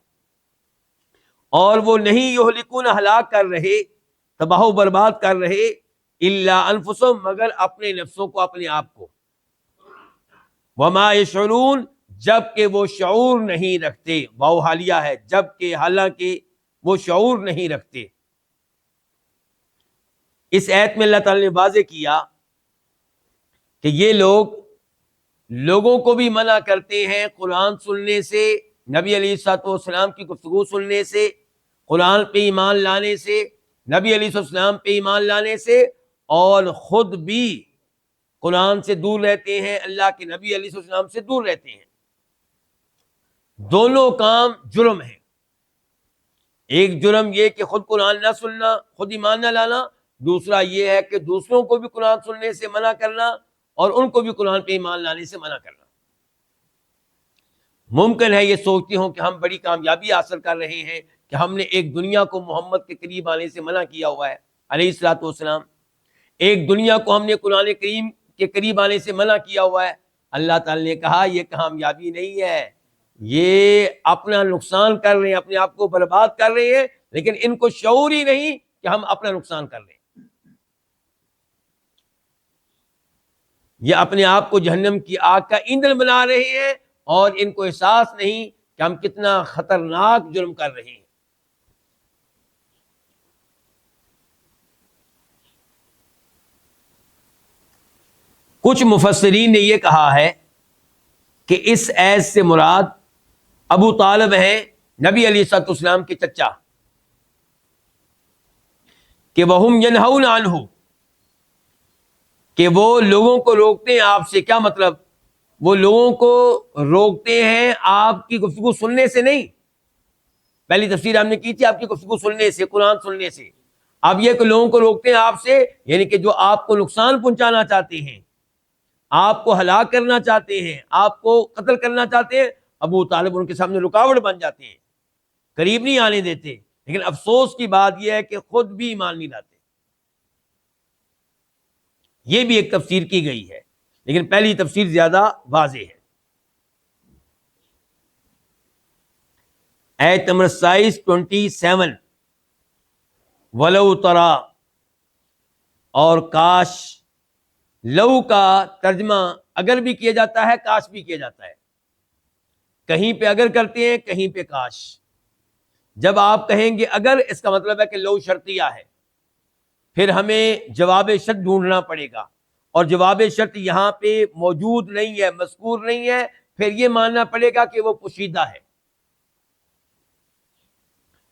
اور وہ نہیں یہلکون ہلاک کر رہے، تباہ و برباد کر رہے، الا انفسهم مگر اپنے نفسوں کو، اپنے آپ کو، وما یشعرون جبکہ وہ شعور نہیں رکھتے، واو حالیہ ہے، جبکہ حالانکہ وہ شعور نہیں رکھتے۔ اس آیت میں اللہ تعالی نے واضح کیا کہ یہ لوگوں کو بھی منع کرتے ہیں قرآن سننے سے، نبی علیہ الصلوۃ والسلام کی گفتگو سننے سے، قرآن پہ ایمان لانے سے، نبی علیہ السلام پہ ایمان لانے سے، اور خود بھی قرآن سے دور رہتے ہیں، اللہ کے نبی علیہ السلام سے دور رہتے ہیں۔ دونوں کام جرم ہیں، ایک جرم یہ کہ خود قرآن نہ سننا، خود ایمان نہ لانا، دوسرا یہ ہے کہ دوسروں کو بھی قرآن سننے سے منع کرنا اور ان کو بھی قرآن پہ ایمان لانے سے منع کرنا۔ ممکن ہے یہ سوچتے ہوں کہ ہم بڑی کامیابی حاصل کر رہے ہیں کہ ہم نے ایک دنیا کو محمد کے قریب آنے سے منع کیا ہوا ہے علیہ الصلوۃ والسلام، ایک دنیا کو ہم نے قرآن کریم کے قریب آنے سے منع کیا ہوا ہے۔ اللہ تعالی نے کہا یہ کامیابی نہیں ہے، یہ اپنا نقصان کر رہے ہیں، اپنے آپ کو برباد کر رہے ہیں، لیکن ان کو شعور ہی نہیں کہ ہم اپنا نقصان کر رہے ہیں۔ یہ اپنے آپ کو جہنم کی آگ کا ایندھن بنا رہے ہیں اور ان کو احساس نہیں کہ ہم کتنا خطرناک جرم کر رہے ہیں۔ کچھ مفسرین نے یہ کہا ہے کہ اس آیت سے مراد ابو طالب ہیں، نبی علیہ الصلوۃ والسلام کے چچا، کہ وَهُمْ يَنْهَوْنَ عَنْهُ کہ وہ لوگوں کو روکتے ہیں آپ سے۔ کیا مطلب؟ وہ لوگوں کو روکتے ہیں آپ کی گفتگو سننے سے نہیں، پہلی تفسیر ہم نے کی تھی آپ کی گفتگو سننے سے، قرآن سننے سے۔ اب یہ کہ لوگوں کو روکتے ہیں آپ سے، یعنی کہ جو آپ کو نقصان پہنچانا چاہتے ہیں، آپ کو ہلاک کرنا چاہتے ہیں، آپ کو قتل کرنا چاہتے ہیں، ابو طالب ان کے سامنے رکاوٹ بن جاتے ہیں، قریب نہیں آنے دیتے، لیکن افسوس کی بات یہ ہے کہ خود بھی ایمان نہیں لاتے۔ یہ بھی ایک تفسیر کی گئی ہے، لیکن پہلی تفسیر زیادہ واضح ہے۔ آیت نمبر 27 وَلَوْ تَرَا، اور کاش، لو کا ترجمہ اگر بھی کیا جاتا ہے، کاش بھی کیا جاتا ہے، کہیں پہ اگر کرتے ہیں، کہیں پہ کاش۔ جب آپ کہیں گے اگر، اس کا مطلب ہے کہ لو شرطیہ ہے، پھر ہمیں جواب شرط ڈھونڈنا پڑے گا، اور جواب شرط یہاں پہ موجود نہیں ہے، مذکور نہیں ہے، پھر یہ ماننا پڑے گا کہ وہ پوشیدہ ہے۔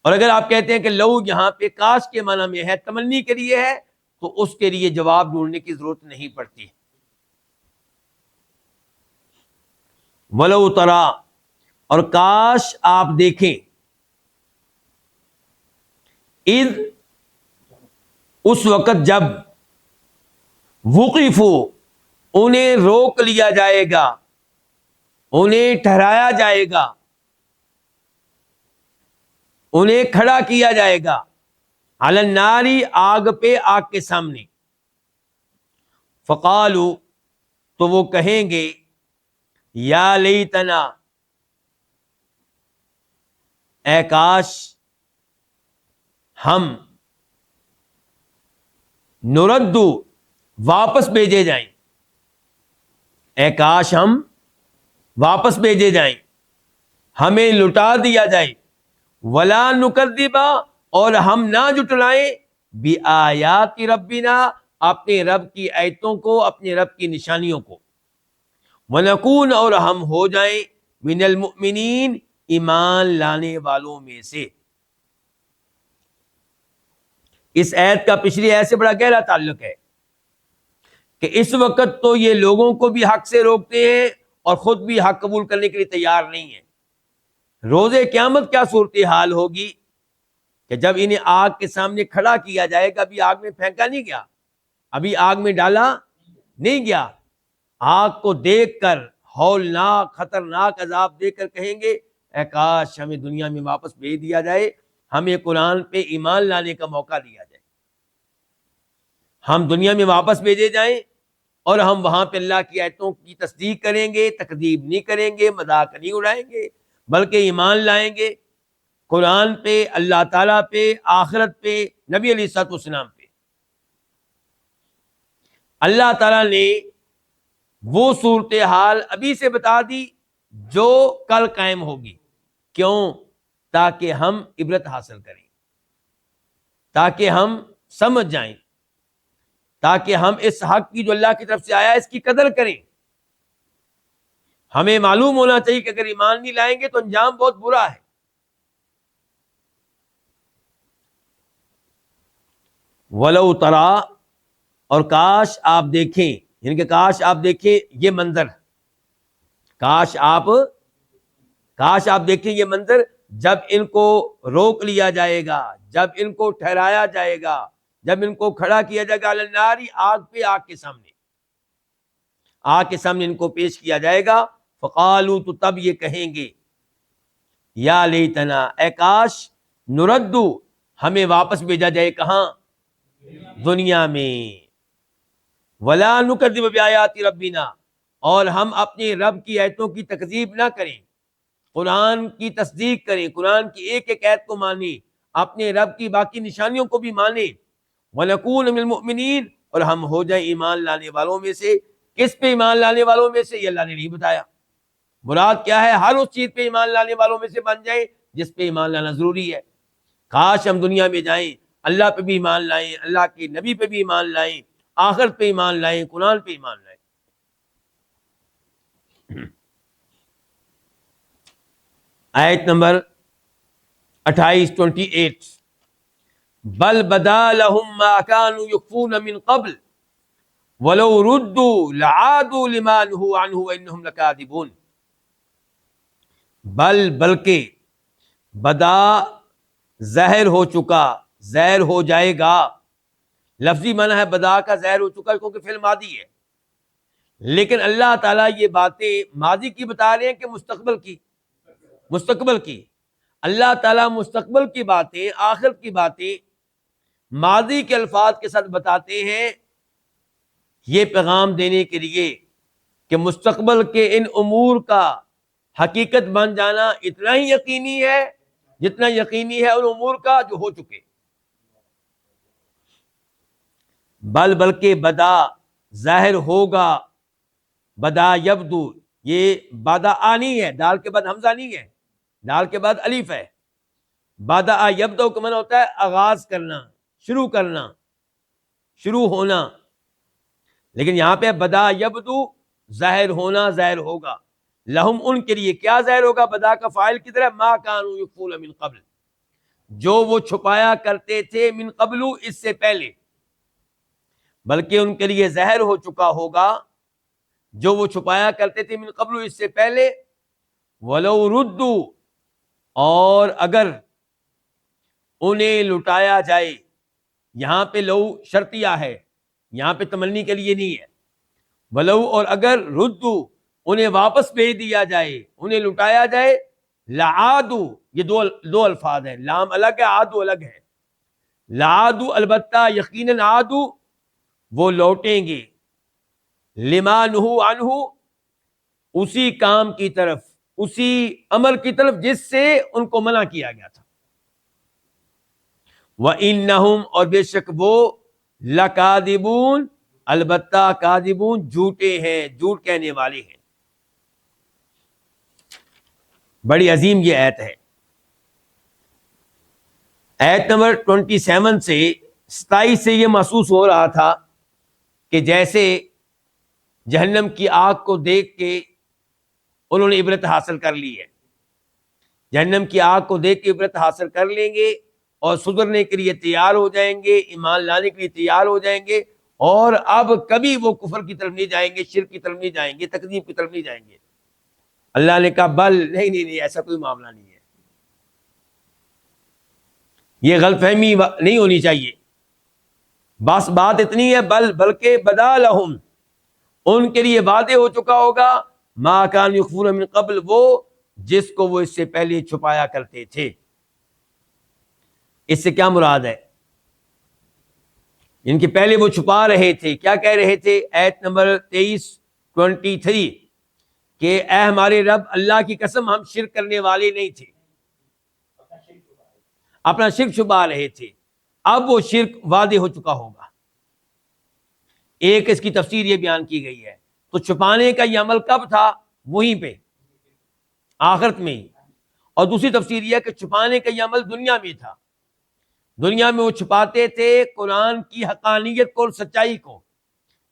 اور اگر آپ کہتے ہیں کہ لو یہاں پہ کاش کے معنی میں ہے، تمنی کے لیے ہے، تو اس کے لیے جواب ڈھونڈنے کی ضرورت نہیں پڑتی۔ وَلَوْ تَرَا، اور کاش آپ دیکھیں، اذ، اس وقت جب، وقفوا، انہیں روک لیا جائے گا، انہیں ٹھہرایا جائے گا، انہیں کھڑا کیا جائے گا، علی النار، آگ پہ، آگ کے سامنے، فقالوا، تو وہ کہیں گے، یا لیتنا، اے کاش ہم، نردو، واپس بھیجے جائیں، اے کاش ہم واپس بھیجے جائیں، ہمیں لٹا دیا جائے، ولا نکذب، اور ہم نہ جٹلائیں، بآیات ربنا، اپنے رب کی آیتوں کو، اپنے رب کی نشانیوں کو، ونکون، اور ہم ہو جائیں، من المؤمنین، ایمان لانے والوں میں سے۔ اس آیت کا پچھلی آیت سے بڑا گہرا تعلق ہے کہ اس وقت تو یہ لوگوں کو بھی حق سے روکتے ہیں اور خود بھی حق قبول کرنے کے لیے تیار نہیں ہیں۔ روز قیامت کیا صورتحال ہوگی کہ جب انہیں آگ کے سامنے کھڑا کیا جائے گا، ابھی آگ میں پھینکا نہیں گیا، ابھی آگ میں ڈالا نہیں گیا، آگ کو دیکھ کر، ہولناک خطرناک عذاب دیکھ کر کہیں گے، اے کاش ہمیں دنیا میں واپس بھیج دیا جائے، ہمیں قرآن پہ ایمان لانے کا موقع دیا جائے، ہم دنیا میں واپس بھیجے جائیں، اور ہم وہاں پہ اللہ کی آیتوں کی تصدیق کریں گے، تکذیب نہیں کریں گے، مذاق نہیں اڑائیں گے، بلکہ ایمان لائیں گے قرآن پہ، اللہ تعالیٰ پہ، آخرت پہ، نبی علیہ الصلوۃ والسلام پہ۔ اللہ تعالیٰ نے وہ صورتحال ابھی سے بتا دی جو کل قائم ہوگی، کیوں؟ تاکہ ہم عبرت حاصل کریں، تاکہ ہم سمجھ جائیں، تاکہ ہم اس حق کی جو اللہ کی طرف سے آیا اس کی قدر کریں۔ ہمیں معلوم ہونا چاہیے کہ اگر ایمان نہیں لائیں گے تو انجام بہت برا ہے۔ وَلَوْ تَرَا، اور کاش آپ دیکھیں، یعنی کہ کاش آپ دیکھیں یہ منظر، کاش آپ دیکھیں یہ منظر، جب ان کو روک لیا جائے گا، جب ان کو ٹھہرایا جائے گا، جب ان کو کھڑا کیا جائے گا، علی النار، آگ پہ، آگ کے سامنے ان کو پیش کیا جائے گا، فقالوا، تو تب یہ کہیں گے، یا لیتنا، اے کاش، نردو، ہمیں واپس بھیجا جائے، کہاں؟ دنیا میں، ولا نکذب بآیات ربنا، اور ہم اپنے رب کی آیتوں کی تکذیب نہ کریں، قرآن کی تصدیق کریں، قرآن کی ایک ایک آیت کو مانیں، اپنے رب کی باقی نشانیوں کو بھی مانیں، وَنَكُونَ مِنَ الْمُؤْمِنِينَ، اور ہم ہو جائیں ایمان لانے والوں میں سے۔ کس پہ ایمان لانے والوں میں سے؟ یہ اللہ نے نہیں بتایا۔ مراد کیا ہے؟ ہر اس چیز پہ ایمان لانے والوں میں سے بن جائیں جس پہ ایمان لانا ضروری ہے۔ کاش ہم دنیا میں جائیں، اللہ پہ بھی ایمان لائیں، اللہ کے نبی پہ بھی ایمان لائیں، آخرت پہ ایمان لائیں، قرآن پہ ایمان لائیں۔ آیت نمبر 28 بل بدا لهم ما كانوا يخفون من قبل ولو ردوا لعادوا لما نهوا عنه وانهم لكاذبون۔ بلکہ، بدا ظاہر ہو چکا، ظاہر ہو جائے گا، لفظی معنی ہے بدا کا ظاہر ہو چکا، کیونکہ فعل ماضی ہے، لیکن اللہ تعالیٰ یہ باتیں ماضی کی بتا رہے ہیں کہ مستقبل کی، مستقبل کی. اللہ تعالیٰ مستقبل کی باتیں، آخرت کی باتیں ماضی کے الفاظ کے ساتھ بتاتے ہیں، یہ پیغام دینے کے لیے کہ مستقبل کے ان امور کا حقیقت بن جانا اتنا ہی یقینی ہے جتنا یقینی ہے ان امور کا جو ہو چکے. بلکہ بدا ظاہر ہوگا، بدا یبدو، یہ بدا نہیں ہے، دال کے بعد حمزہ نہیں ہے، دال کے بعد الف ہے. بدا یبدو کا معنی ہوتا ہے آغاز کرنا، شروع کرنا، شروع ہونا. لیکن یہاں پہ بدا یبدو ظاہر ہونا، ظاہر ہوگا. لہم ان کے لیے کیا ظاہر ہوگا؟ بدا کا فاعل کی طرح ما کانوا یخفون من قبل، جو وہ چھپایا کرتے تھے من قبل، اس سے پہلے. بلکہ ان کے لیے ظاہر ہو چکا ہوگا جو وہ چھپایا کرتے تھے من قبل، اس سے پہلے. ولو ردوا، اور اگر انہیں لٹایا جائے، یہاں پہ لو شرطیہ ہے، یہاں پہ تمنی کے لیے نہیں ہے. ولو، اور اگر ردوا، انہیں واپس بھیج دیا جائے، انہیں لٹایا جائے. لعادو، یہ دو الفاظ ہیں، لام الگ ہے، عادو الگ ہے. لعادو، البتہ یقیناً عادو، وہ لوٹیں گے. لما نہوا عنہ، اسی کام کی طرف، اسی عمل کی طرف جس سے ان کو منع کیا گیا تھا. وَإِنَّهُمْ، اور بے شک وہ، لَكَاذِبُونَ، البتہ کاذبون، جھوٹے ہیں، جھوٹ کہنے والے ہیں. بڑی عظیم یہ آیت ہے. آیت نمبر 27 سے 27 سے یہ محسوس ہو رہا تھا کہ جیسے جہنم کی آگ کو دیکھ کے انہوں نے عبرت حاصل کر لی ہے، جہنم کی آگ کو دیکھ کے عبرت حاصل کر لیں گے اور سدھرنے کے لیے تیار ہو جائیں گے، ایمان لانے کے لیے تیار ہو جائیں گے، اور اب کبھی وہ کفر کی طرف نہیں جائیں گے، شرک کی طرف نہیں جائیں گے، تکذیب کی طرف نہیں جائیں گے. اللہ نے کہا بل، نہیں، ایسا کوئی معاملہ نہیں ہے. یہ غلط فہمی نہیں ہونی چاہیے. بس بات اتنی ہے، بلکہ بدا لہم، ان کے لیے واضح ہو چکا ہوگا، ما کان یخفون من قبل، وہ جس کو وہ اس سے پہلے چھپایا کرتے تھے. اس سے کیا مراد ہے؟ ان کے پہلے وہ چھپا رہے تھے، کیا کہہ رہے تھے؟ آیت نمبر 23 کہ اے ہمارے رب، اللہ کی قسم ہم شرک کرنے والے نہیں تھے، اپنا شرک چھپا رہے تھے. اب وہ شرک واضح ہو چکا ہوگا. ایک اس کی تفسیر یہ بیان کی گئی ہے، تو چھپانے کا یہ عمل کب تھا؟ وہیں پہ آخرت میں ہی. اور دوسری تفسیر یہ ہے کہ چھپانے کا یہ عمل دنیا میں تھا. دنیا میں وہ چھپاتے تھے قرآن کی حقانیت کو اور سچائی کو.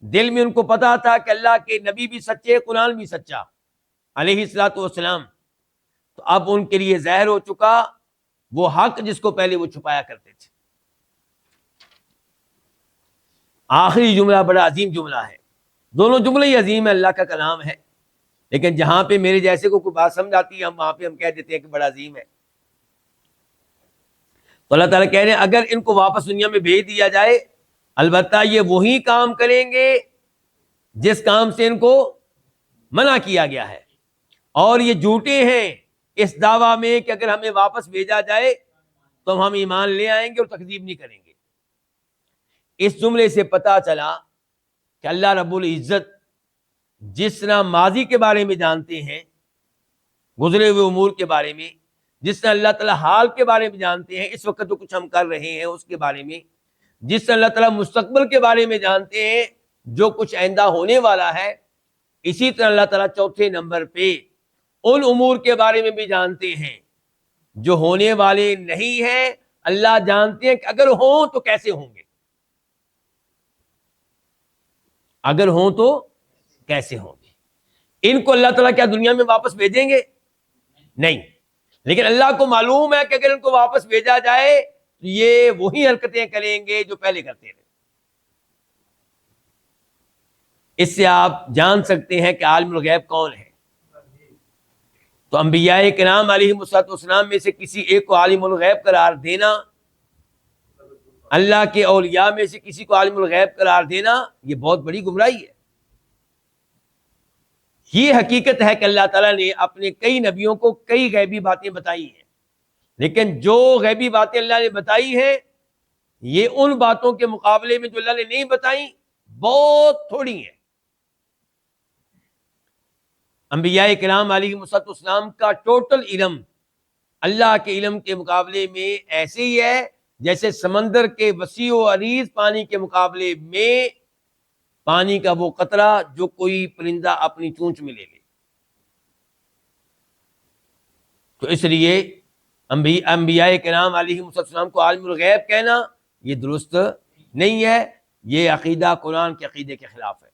دل میں ان کو پتا تھا کہ اللہ کے نبی بھی سچے، قرآن بھی سچا علیہ الصلوۃ والسلام. تو اب ان کے لیے ظاہر ہو چکا وہ حق جس کو پہلے وہ چھپایا کرتے تھے. آخری جملہ بڑا عظیم جملہ ہے. دونوں جملے ہی عظیم ہے، اللہ کا کلام ہے، لیکن جہاں پہ میرے جیسے کو کوئی بات سمجھ آتی ہے، وہاں پہ ہم کہہ دیتے ہیں کہ بڑا عظیم ہے. تو اللہ تعالیٰ کہہ رہے ہیں اگر ان کو واپس دنیا میں بھیج دیا جائے، البتہ یہ وہی کام کریں گے جس کام سے ان کو منع کیا گیا ہے. اور یہ جھوٹے ہیں اس دعویٰ میں کہ اگر ہمیں واپس بھیجا جائے تو ہم ایمان لے آئیں گے اور تکذیب نہیں کریں گے. اس جملے سے پتہ چلا کہ اللہ رب العزت جس طرح ماضی کے بارے میں جانتے ہیں، گزرے ہوئے امور کے بارے میں، جس طرح اللہ تعالیٰ حال کے بارے میں جانتے ہیں، اس وقت جو کچھ ہم کر رہے ہیں اس کے بارے میں، جس طرح اللہ تعالیٰ مستقبل کے بارے میں جانتے ہیں، جو کچھ آئندہ ہونے والا ہے، اسی طرح اللہ تعالیٰ چوتھے نمبر پہ ان امور کے بارے میں بھی جانتے ہیں جو ہونے والے نہیں ہیں. اللہ جانتے ہیں کہ اگر ہوں تو کیسے ہوں گے، اگر ہوں تو کیسے ہوں گے. ان کو اللہ تعالیٰ کیا دنیا میں واپس بھیجیں گے؟ نہیں. لیکن اللہ کو معلوم ہے کہ اگر ان کو واپس بھیجا جائے تو یہ وہی حرکتیں کریں گے جو پہلے کرتے رہے. اس سے آپ جان سکتے ہیں کہ عالم الغیب کون ہے. تو انبیاء کرام علیہ السلام میں سے کسی ایک کو عالم الغیب قرار دینا، اللہ کے اولیاء میں سے کسی کو عالم الغیب قرار دینا، یہ بہت بڑی گمراہی ہے. یہ حقیقت ہے کہ اللہ تعالیٰ نے اپنے کئی نبیوں کو کئی غیبی باتیں بتائی ہیں، لیکن جو غیبی باتیں اللہ نے بتائی ہیں یہ ان باتوں کے مقابلے میں جو اللہ نے نہیں بتائی بہت تھوڑی ہیں۔ انبیاء کرام علیہ السلام کا ٹوٹل علم اللہ کے علم کے مقابلے میں ایسے ہی ہے جیسے سمندر کے وسیع و عریض پانی کے مقابلے میں پانی کا وہ قطرہ جو کوئی پرندہ اپنی چونچ میں لے لے۔ تو اس لیے انبیاء کرام علیہ السلام کو عالم الغیب کہنا یہ درست نہیں ہے، یہ عقیدہ قرآن کے عقیدے کے خلاف ہے۔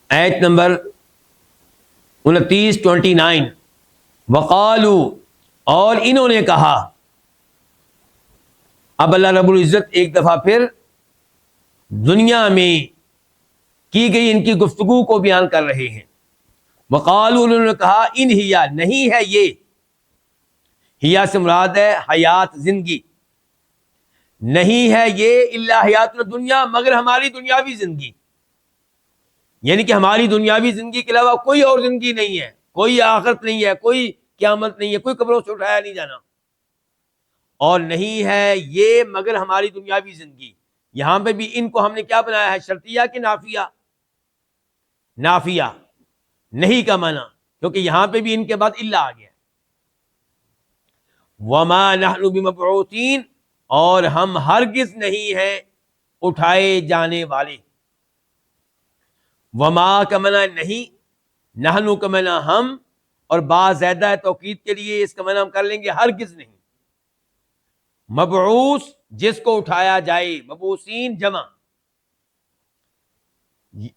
آیت نمبر 29 وقالو، اور انہوں نے کہا۔ اب اللہ رب العزت ایک دفعہ پھر دنیا میں کی گئی ان کی گفتگو کو بیان کر رہے ہیں۔ وقالو، انہوں نے کہا، ان ہیا، نہیں ہے یہ، ہیا سے مراد ہے حیات، زندگی، نہیں ہے یہ الا حیات دنیا، مگر ہماری دنیاوی زندگی، یعنی کہ ہماری دنیاوی زندگی کے علاوہ کوئی اور زندگی نہیں ہے، کوئی آخرت نہیں ہے، کوئی قیامت نہیں ہے، کوئی قبروں سے اٹھایا نہیں جانا، اور نہیں ہے یہ مگر ہماری دنیاوی زندگی۔ یہاں پہ بھی ان کو ہم نے کیا بنایا ہے، شرطیہ کہ نافیہ؟ نافیہ، نہیں کا معنی، کیونکہ یہاں پہ بھی ان کے بعد الا آ گیا۔ وما نحن بمبعوثین، اور ہم ہرگز نہیں ہیں اٹھائے جانے والے۔ وما کا معنی نہیں، نحن کا معنی ہم، اور با زیادہ ہے توکید کے لیے، اس کا معنی ہم کر لیں گے ہرگز نہیں۔ مبعوث جس کو اٹھایا جائے، مبعوثین جمع۔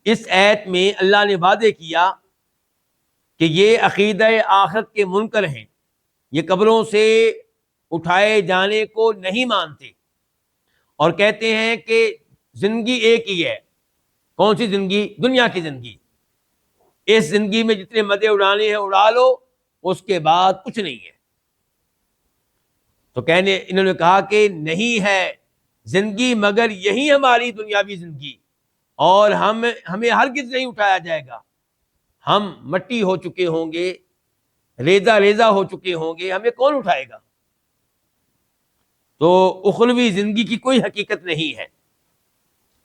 اس آیت میں اللہ نے وعدے کیا کہ یہ عقیدہ آخرت کے منکر ہیں، یہ قبروں سے اٹھائے جانے کو نہیں مانتے، اور کہتے ہیں کہ زندگی ایک ہی ہے۔ کون سی زندگی؟ دنیا کی زندگی۔ اس زندگی میں جتنے مزے اڑانے ہیں اڑا لو، اس کے بعد کچھ نہیں ہے۔ تو انہوں نے کہا کہ نہیں ہے زندگی مگر یہی ہماری دنیاوی زندگی، اور ہمیں ہرگز نہیں اٹھایا جائے گا۔ ہم مٹی ہو چکے ہوں گے، ریزہ ریزہ ہو چکے ہوں گے، ہمیں کون اٹھائے گا؟ تو اخروی زندگی کی کوئی حقیقت نہیں ہے،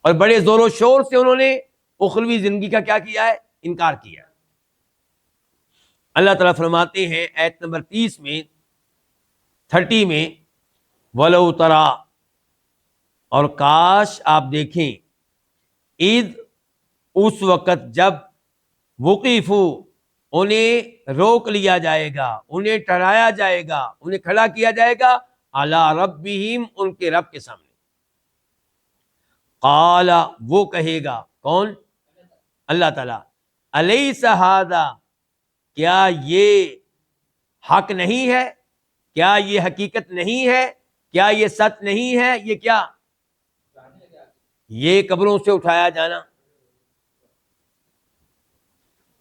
اور بڑے زور و شور سے انہوں نے اخروی زندگی کا کیا کیا ہے؟ انکار کیا۔ اللہ تعالیٰ فرماتے ہیں آیت نمبر 30 میں 30 میں، وَلَوْ تَرَا، اور کاش آپ دیکھیں، اذ اس وقت جب، وقفو انہیں روک لیا جائے گا، انہیں ٹھہرایا جائے گا، انہیں کھڑا کیا جائے گا، علی ربہم ان کے رب کے سامنے۔ قال وہ کہے گا، کون؟ اللہ تعالیٰ، الیس ھذا، کیا یہ حق نہیں ہے؟ کیا یہ حقیقت نہیں ہے؟ کیا یہ سچ نہیں ہے؟ یہ کیا؟ یہ قبروں سے اٹھایا جانا۔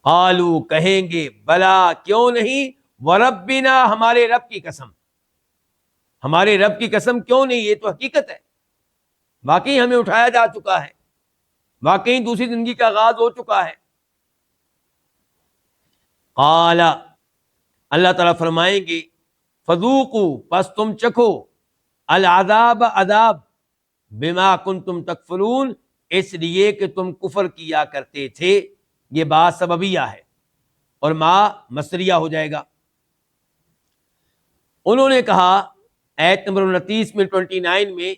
قالو کہیں گے، بلا کیوں نہیں، وربنا ہمارے رب کی قسم، ہمارے رب کی قسم کیوں نہیں، یہ تو حقیقت ہے، واقعی ہمیں اٹھایا جا چکا ہے، واقعی دوسری زندگی کا آغاز ہو چکا ہے۔ قال، اللہ تعالیٰ فرمائیں گے، فذوقوا، پس تم چکھو، العذاب، عذاب، بما کنتم تکفرون، اس لیے کہ تم کفر کیا کرتے تھے۔ یہ بات سببیہ ہے، اور ما مصدریہ ہو جائے گا۔ انہوں نے کہا آیت نمبر 29 میں 29 میں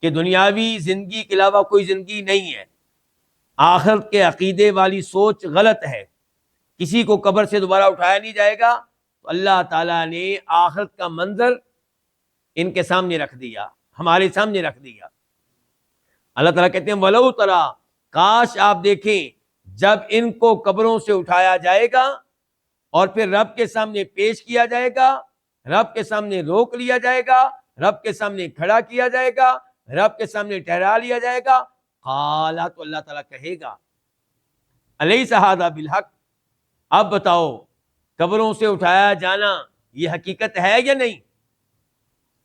کہ دنیاوی زندگی کے علاوہ کوئی زندگی نہیں ہے، آخرت کے عقیدے والی سوچ غلط ہے، کسی کو قبر سے دوبارہ اٹھایا نہیں جائے گا۔ تو اللہ تعالیٰ نے آخرت کا منظر ان کے سامنے رکھ دیا، ہمارے سامنے رکھ دیا۔ اللہ تعالیٰ کہتے ہیں، وَلَوْ تَرَا، کاش آپ دیکھیں جب ان کو قبروں سے اٹھایا جائے گا اور پھر رب کے سامنے پیش کیا جائے گا، رب کے سامنے روک لیا جائے گا، رب کے سامنے کھڑا کیا جائے گا، رب کے سامنے ٹھہرا لیا جائے گا۔ قالا، تو اللہ تعالیٰ کہے گا، الیس ھذا بالحق، اب بتاؤ قبروں سے اٹھایا جانا یہ حقیقت ہے یا نہیں؟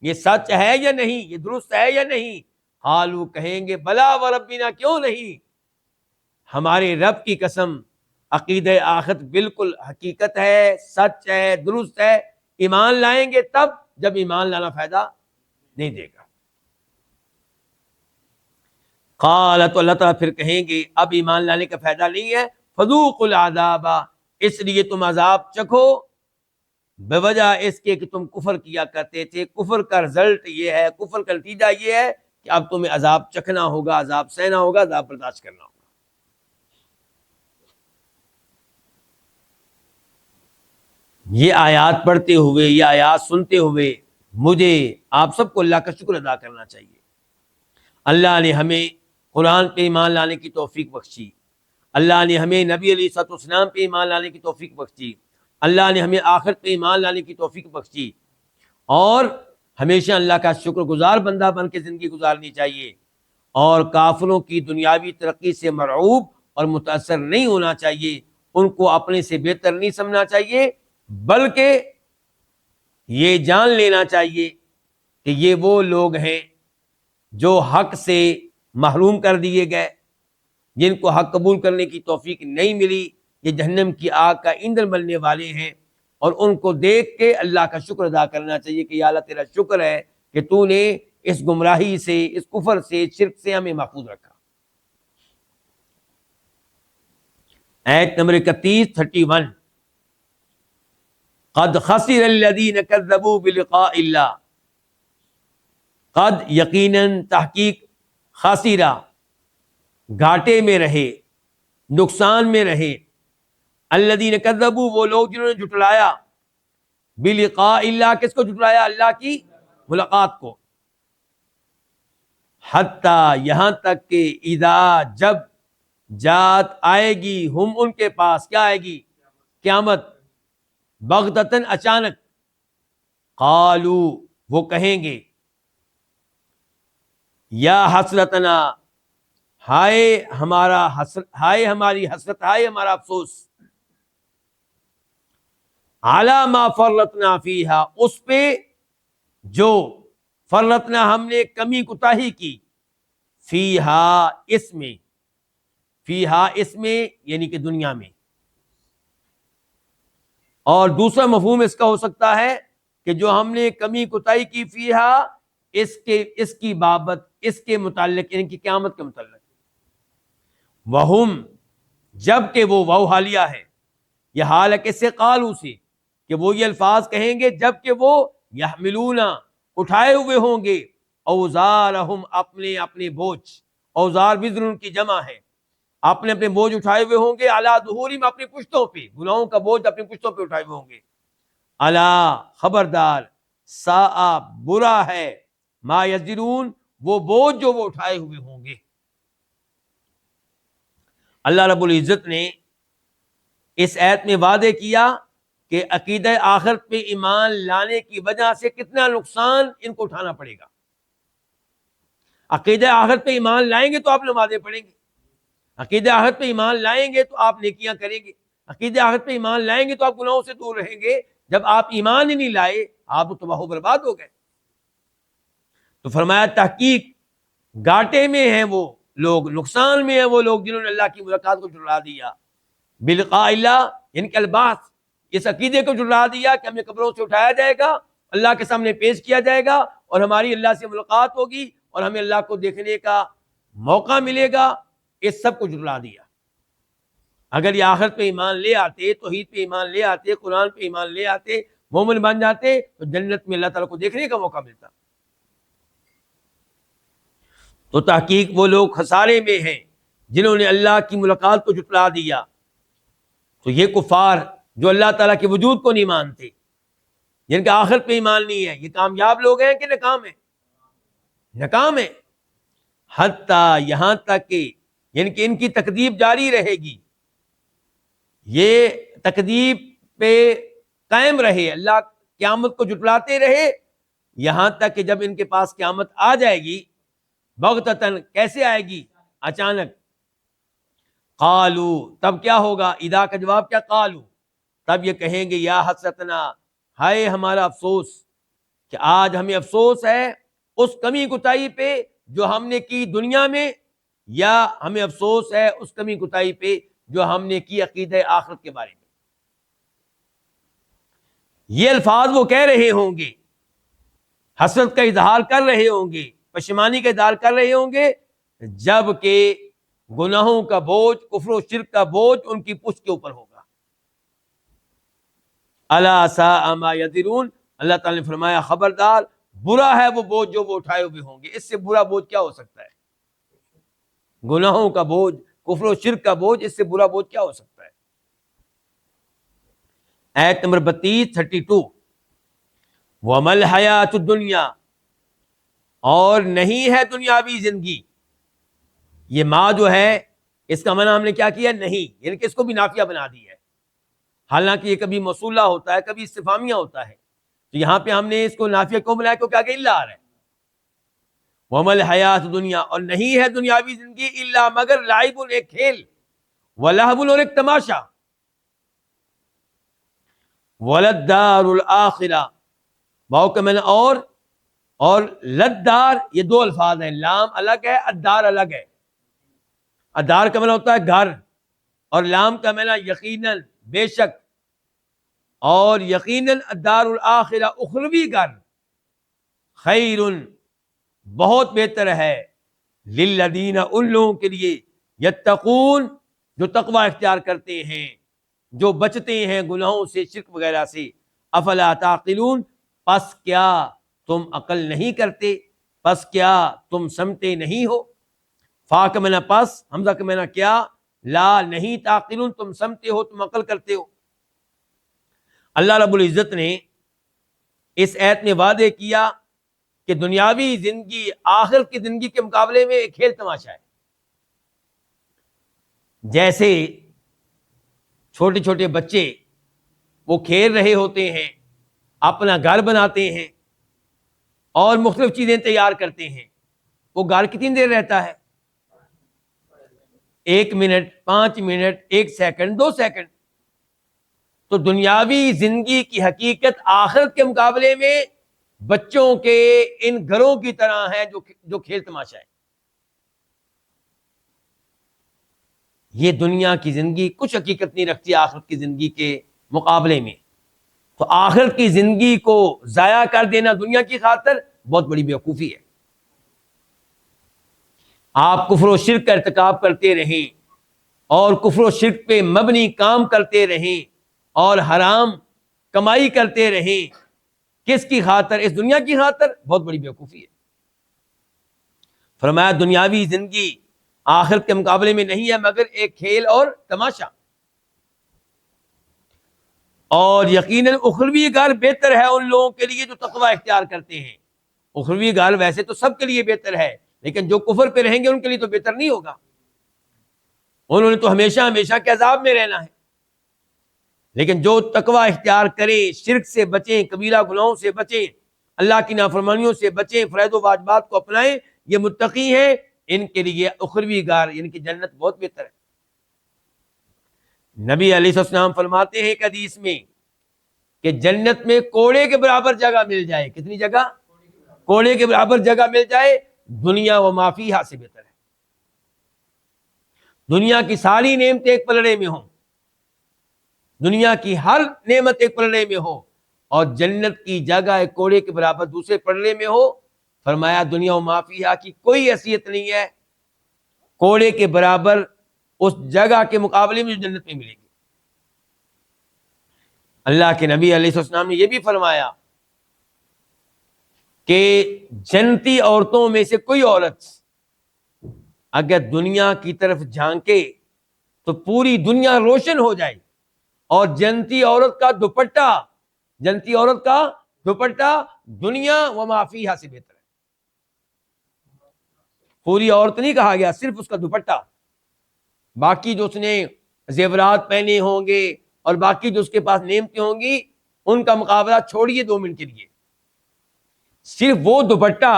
یہ سچ ہے یا نہیں، یہ درست ہے یا نہیں؟ قالوا کہیں گے بلا و ربنا، کیوں نہیں، ہمارے رب کی قسم عقیدہ آخرت بالکل حقیقت ہے، سچ ہے، درست ہے، ایمان لائیں گے تب جب ایمان لانا فائدہ نہیں دے گا۔ قال تو اللہ تعالیٰ پھر کہیں گے اب ایمان لانے کا فائدہ نہیں ہے، فذوقوا العذاب، اس لیے تم عذاب چکھو، بوجہ اس کے کہ تم کفر کیا کرتے تھے۔ کفر کا رزلٹ یہ ہے، کفر کا نتیجہ یہ ہے کہ اب تمہیں عذاب چکھنا ہوگا، عذاب سہنا ہوگا، عذاب برداشت کرنا ہوگا۔ یہ آیات پڑھتے ہوئے، یہ آیات سنتے ہوئے مجھے آپ سب کو اللہ کا شکر ادا کرنا چاہیے۔ اللہ نے ہمیں قرآن پہ ایمان لانے کی توفیق بخشی، اللہ نے ہمیں نبی علیہ الصلوۃ والسلام پہ ایمان لانے کی توفیق بخشی، اللہ نے ہمیں آخرت پہ ایمان لانے کی توفیق بخشی، اور ہمیشہ اللہ کا شکر گزار بندہ بن کے زندگی گزارنی چاہیے، اور کافروں کی دنیاوی ترقی سے مرعوب اور متاثر نہیں ہونا چاہیے، ان کو اپنے سے بہتر نہیں سمجھنا چاہیے، بلکہ یہ جان لینا چاہیے کہ یہ وہ لوگ ہیں جو حق سے محروم کر دیے گئے، جن کو حق قبول کرنے کی توفیق نہیں ملی، یہ جہنم کی آگ کا ایندھن بننے والے ہیں، اور ان کو دیکھ کے اللہ کا شکر ادا کرنا چاہیے کہ یا اللہ تیرا شکر ہے کہ تو نے اس گمراہی سے، اس کفر سے، شرک سے ہمیں محفوظ رکھا۔ آیت نمبر 31 قد خسر الذین کذبوا بلقاء اللہ، قد یقیناً، تحقیق، خاسرہ گھاٹے میں رہے، نقصان میں رہے، الذین کذبوا وہ لوگ جنہوں نے جھٹلایا، بلقاء اللہ، کس کو جھٹلایا؟ اللہ کی ملاقات کو، حتیٰ یہاں تک کہ اذا جب جات آئے گی، ہم ان کے پاس، کیا آئے گی؟ قیامت، بغتتاً اچانک، قالو وہ کہیں گے، یا حسرتنا، ہائے ہمارا حسرت، ہائے ہماری حسرت، ہائے ہمارا افسوس، علی ما فرطنا فیہا، اس پہ جو فرطنا ہم نے کمی کوتاہی کی، فیہا اس میں، فیہا اس میں یعنی کہ دنیا میں، اور دوسرا مفہوم اس کا ہو سکتا ہے کہ جو ہم نے کمی کوتاہی کی، فیہا اس کی بابت، اس کے متعلق، یعنی کہ قیامت کے متعلق، وہم جب کہ وہ واو حالیہ ہے، یہ حال ہے کس سے؟ قالو سے، کہ وہ یہ الفاظ کہیں گے جب کہ وہ یحملون اٹھائے ہوئے ہوں گے، اوزارہم اپنے اپنے بوجھ، اوزار وزر ان کی جمع ہے، اپنے اپنے بوجھ اٹھائے ہوئے ہوں گے، علی ظہورہم اپنی پشتوں پہ، گناہوں کا بوجھ اپنی پشتوں پہ اٹھائے ہوئے ہوں گے، الا خبردار، ساء برا ہے، ما یزرون وہ بوجھ جو وہ اٹھائے ہوئے ہوں گے۔ اللہ رب العزت نے اس آیت میں وعدے کیا کہ عقیدہ آخرت پہ ایمان لانے کی وجہ سے کتنا نقصان ان کو اٹھانا پڑے گا۔ عقیدہ آخرت پہ ایمان لائیں گے تو آپ نمازیں پڑھیں گے، عقیدہ آخرت پہ ایمان لائیں گے تو آپ نیکیاں کریں گے، عقیدہ آخرت پہ ایمان لائیں گے تو آپ گناہوں سے دور رہیں گے۔ جب آپ ایمان ہی نہیں لائے، آپ تو تباہ و برباد ہو گئے۔ تو فرمایا تحقیق گھاٹے میں ہیں وہ لوگ، نقصان میں ہیں وہ لوگ جنہوں نے اللہ کی ملاقات کو جھٹلا دیا، بلقاء اللہ یعنی کہ البعث، اس عقیدے کو جھٹلا دیا کہ ہمیں قبروں سے اٹھایا جائے گا، اللہ کے سامنے پیش کیا جائے گا، اور ہماری اللہ سے ملاقات ہوگی، اور ہمیں اللہ کو دیکھنے کا موقع ملے گا، اس سب کو جھٹلا دیا۔ اگر یہ آخرت پہ ایمان لے آتے، توحید پہ ایمان لے آتے، قرآن پہ ایمان لے آتے، مومن بن جاتے، تو جنت میں اللہ تعالیٰ کو دیکھنے کا موقع ملتا۔ تو تحقیق وہ لوگ خسارے میں ہیں جنہوں نے اللہ کی ملاقات کو جھٹلا دیا۔ تو یہ کفار جو اللہ تعالیٰ کے وجود کو نہیں مانتے، جن کا آخرت پہ ایمان نہیں ہے، یہ کامیاب لوگ ہیں کہ ناکام ہیں؟ ناکام ہیں۔ حتیٰ یہاں تک کہ، یعنی کہ ان کی تکذیب جاری رہے گی، یہ تکذیب پہ قائم رہے، اللہ قیامت کو جھٹلاتے رہے، یہاں تک کہ جب ان کے پاس قیامت آ جائے گی، بغتتاً کیسے آئے گی؟ اچانک، قالو تب کیا ہوگا؟ اذا کا جواب کیا؟ قالو تب یہ کہیں گے یا حسرتنا، ہائے ہمارا افسوس، کہ آج ہمیں افسوس ہے اس کمی کوتاہی پہ جو ہم نے کی دنیا میں، یا ہمیں افسوس ہے اس کمی کوتاہی پہ جو ہم نے کی عقیدہ آخرت کے بارے میں۔ یہ الفاظ وہ کہہ رہے ہوں گے، حسرت کا اظہار کر رہے ہوں گے، پشیمانی کا اظہار کر رہے ہوں گے، جب کہ گناہوں کا بوجھ، کفر و شرک کا بوجھ ان کی پشت کے اوپر ہوگا۔ الا ساء ما یذرون، اللہ تعالی نے فرمایا خبردار، برا ہے وہ بوجھ جو وہ اٹھائے ہوئے ہوں گے۔ اس سے برا بوجھ کیا ہو سکتا ہے؟ گناہوں کا بوجھ، کفر و شرک کا بوجھ، اس سے برا بوجھ کیا ہو سکتا ہے؟ آیت نمبر 32 وَمَا الْحَيَاةُ الدُّنْيَا، اور نہیں ہے دنیاوی زندگی۔ یہ ما جو ہے اس کا معنی ہم نے کیا کیا؟ نہیں، یعنی کہ اس کو بھی نافیہ بنا دی ہے، حالانکہ یہ کبھی موصولہ ہوتا ہے، کبھی استفہامیہ ہوتا ہے، تو یہاں پہ ہم نے اس کو نافیہ کیوں بنایا؟ کیونکہ آگے الا آ رہا ہے۔ وَمَا الْحَيَاةُ الدُّنْيَا، اور نہیں ہے دنیاوی زندگی الا مگر لعب، ایک کھیل، وَلَهْوٌ، اور ایک تماشا، وَلَلدَّارُ الْآخِرَةُ، واو کا معنی اور لدار، یہ دو الفاظ ہیں، لام الگ ہے، الدار الگ ہے۔ الدار کا معنی ہوتا ہے گھر، اور لام کا معنی یقیناً، بے شک، اور یقیناً الدار الآخرہ، اخروی گھر، خیر، بہت بہتر ہے، للذین، ان لوگوں کے لیے، یتقون، جو تقوی اختیار کرتے ہیں، جو بچتے ہیں گناہوں سے، شرک وغیرہ سے۔ افلا تعقلون، پس کیا تم عقل نہیں کرتے؟ پس کیا تم سمجھتے نہیں ہو؟ فا کا معنی پس، حمزہ کا معنی کیا، لا نہیں، تعقلون، تم سمجھتے ہو، تم عقل کرتے ہو۔ اللہ رب العزت نے اس آیت میں وعدے کیا کہ دنیاوی زندگی آخرت کی زندگی کے مقابلے میں ایک کھیل تماشا ہے۔ جیسے چھوٹے چھوٹے بچے وہ کھیل رہے ہوتے ہیں، اپنا گھر بناتے ہیں اور مختلف چیزیں تیار کرتے ہیں، وہ گھر کتنی دیر رہتا ہے؟ 1 منٹ، 5 منٹ، 1 سیکنڈ، 2 سیکنڈ۔ تو دنیاوی زندگی کی حقیقت آخرت کے مقابلے میں بچوں کے ان گھروں کی طرح ہے جو کھیل تماشا ہے۔ یہ دنیا کی زندگی کچھ حقیقت نہیں رکھتی آخرت کی زندگی کے مقابلے میں۔ تو آخرت کی زندگی کو ضائع کر دینا دنیا کی خاطر بہت بڑی بیوقوفی ہے۔ آپ کفر و شرک کا ارتکاب کرتے رہیں اور کفر و شرک پہ مبنی کام کرتے رہیں اور حرام کمائی کرتے رہیں، کس کی خاطر؟ اس دنیا کی خاطر، بہت بڑی بیوقوفی ہے۔ فرمایا دنیاوی زندگی آخرت کے مقابلے میں نہیں ہے مگر ایک کھیل اور تماشا، اور یقیناً اخروی گھر بہتر ہے ان لوگوں کے لیے جو تقوی اختیار کرتے ہیں۔ اخروی گھر ویسے تو سب کے لیے بہتر ہے، لیکن جو کفر پہ رہیں گے ان کے لیے تو بہتر نہیں ہوگا، انہوں نے تو ہمیشہ ہمیشہ کے عذاب میں رہنا ہے۔ لیکن جو تقوی اختیار کریں، شرک سے بچیں، کبیرہ گناہوں سے بچیں، اللہ کی نافرمانیوں سے بچیں، فرائض و واجبات کو اپنائیں، یہ متقی ہیں، ان کے لیے اخروی گھر یعنی کہ جنت بہت بہتر ہے۔ نبی علیہ السلام فرماتے ہیں ایک حدیث میں کہ جنت میں کوڑے کے برابر جگہ مل جائے، کتنی جگہ؟ کوڑے کے برابر جگہ مل جائے، دنیا و ما فیہا سے بہتر ہے۔ دنیا کی ساری نعمتیں ایک پلڑے میں ہوں، دنیا کی ہر نعمت ایک پلڑے میں ہو، اور جنت کی جگہ ایک کوڑے کے برابر دوسرے پلڑے میں ہو، فرمایا دنیا و ما فیہا کی کوئی حیثیت نہیں ہے کوڑے کے برابر اس جگہ کے مقابلے میں جو جنت میں ملے گی۔ اللہ کے نبی علیہ السلام نے یہ بھی فرمایا کہ جنتی عورتوں میں سے کوئی عورت اگر دنیا کی طرف جھانکے تو پوری دنیا روشن ہو جائے، اور جنتی عورت کا دوپٹہ دنیا و ما فیہا سے بہتر ہے۔ پوری عورت نہیں کہا گیا، صرف اس کا دوپٹہ، باقی جو اس نے زیورات پہنے ہوں گے اور باقی جو اس کے پاس نعمتیں ہوں گی ان کا مقابلہ چھوڑیے 2 منٹ کے لیے، صرف وہ دوپٹہ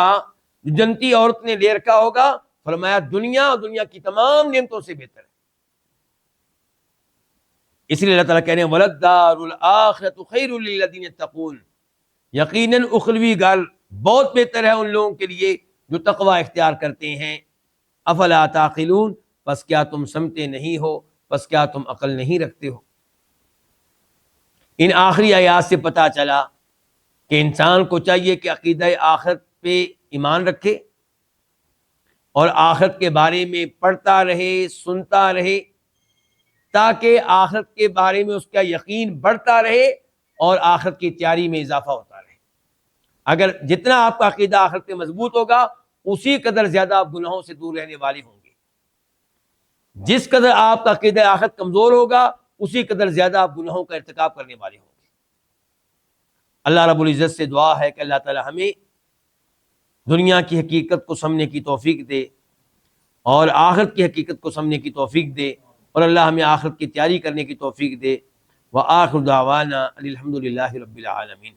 جو جنتی عورت نے لے رکھا ہوگا، فرمایا دنیا اور دنیا کی تمام نعمتوں سے بہتر ہے۔ اس لیے اللہ تعالیٰ کہہ رہے ہیں وَلَلدَّارُ الْآخِرَةُ خَيْرٌ لِلَّذِينَ يَتَّقُونَ، یقیناً اخروی گھر بہت بہتر ہے ان لوگوں کے لیے جو تقوی اختیار کرتے ہیں۔ افلا تعقلون، پس کیا تم سمجھتے نہیں ہو، پس کیا تم عقل نہیں رکھتے ہو۔ ان آخری آیات سے پتہ چلا کہ انسان کو چاہیے کہ عقیدہ آخرت پہ ایمان رکھے اور آخرت کے بارے میں پڑھتا رہے، سنتا رہے، تاکہ آخرت کے بارے میں اس کا یقین بڑھتا رہے اور آخرت کی تیاری میں اضافہ ہوتا رہے۔ اگر جتنا آپ کا عقیدہ آخرت پہ مضبوط ہوگا، اسی قدر زیادہ آپ گناہوں سے دور رہنے والے ہوں گے۔ جس قدر آپ کا عقیدہ آخرت کمزور ہوگا، اسی قدر زیادہ آپ گناہوں کا ارتکاب کرنے والے ہوں گے۔ اللہ رب العزت سے دعا ہے کہ اللہ تعالی ہمیں دنیا کی حقیقت کو سمجھنے کی توفیق دے اور آخرت کی حقیقت کو سمجھنے کی توفیق دے، اور اللہ ہمیں آخرت کی تیاری کرنے کی توفیق دے۔ وآخر دعوانا الحمد للہ رب العالمین۔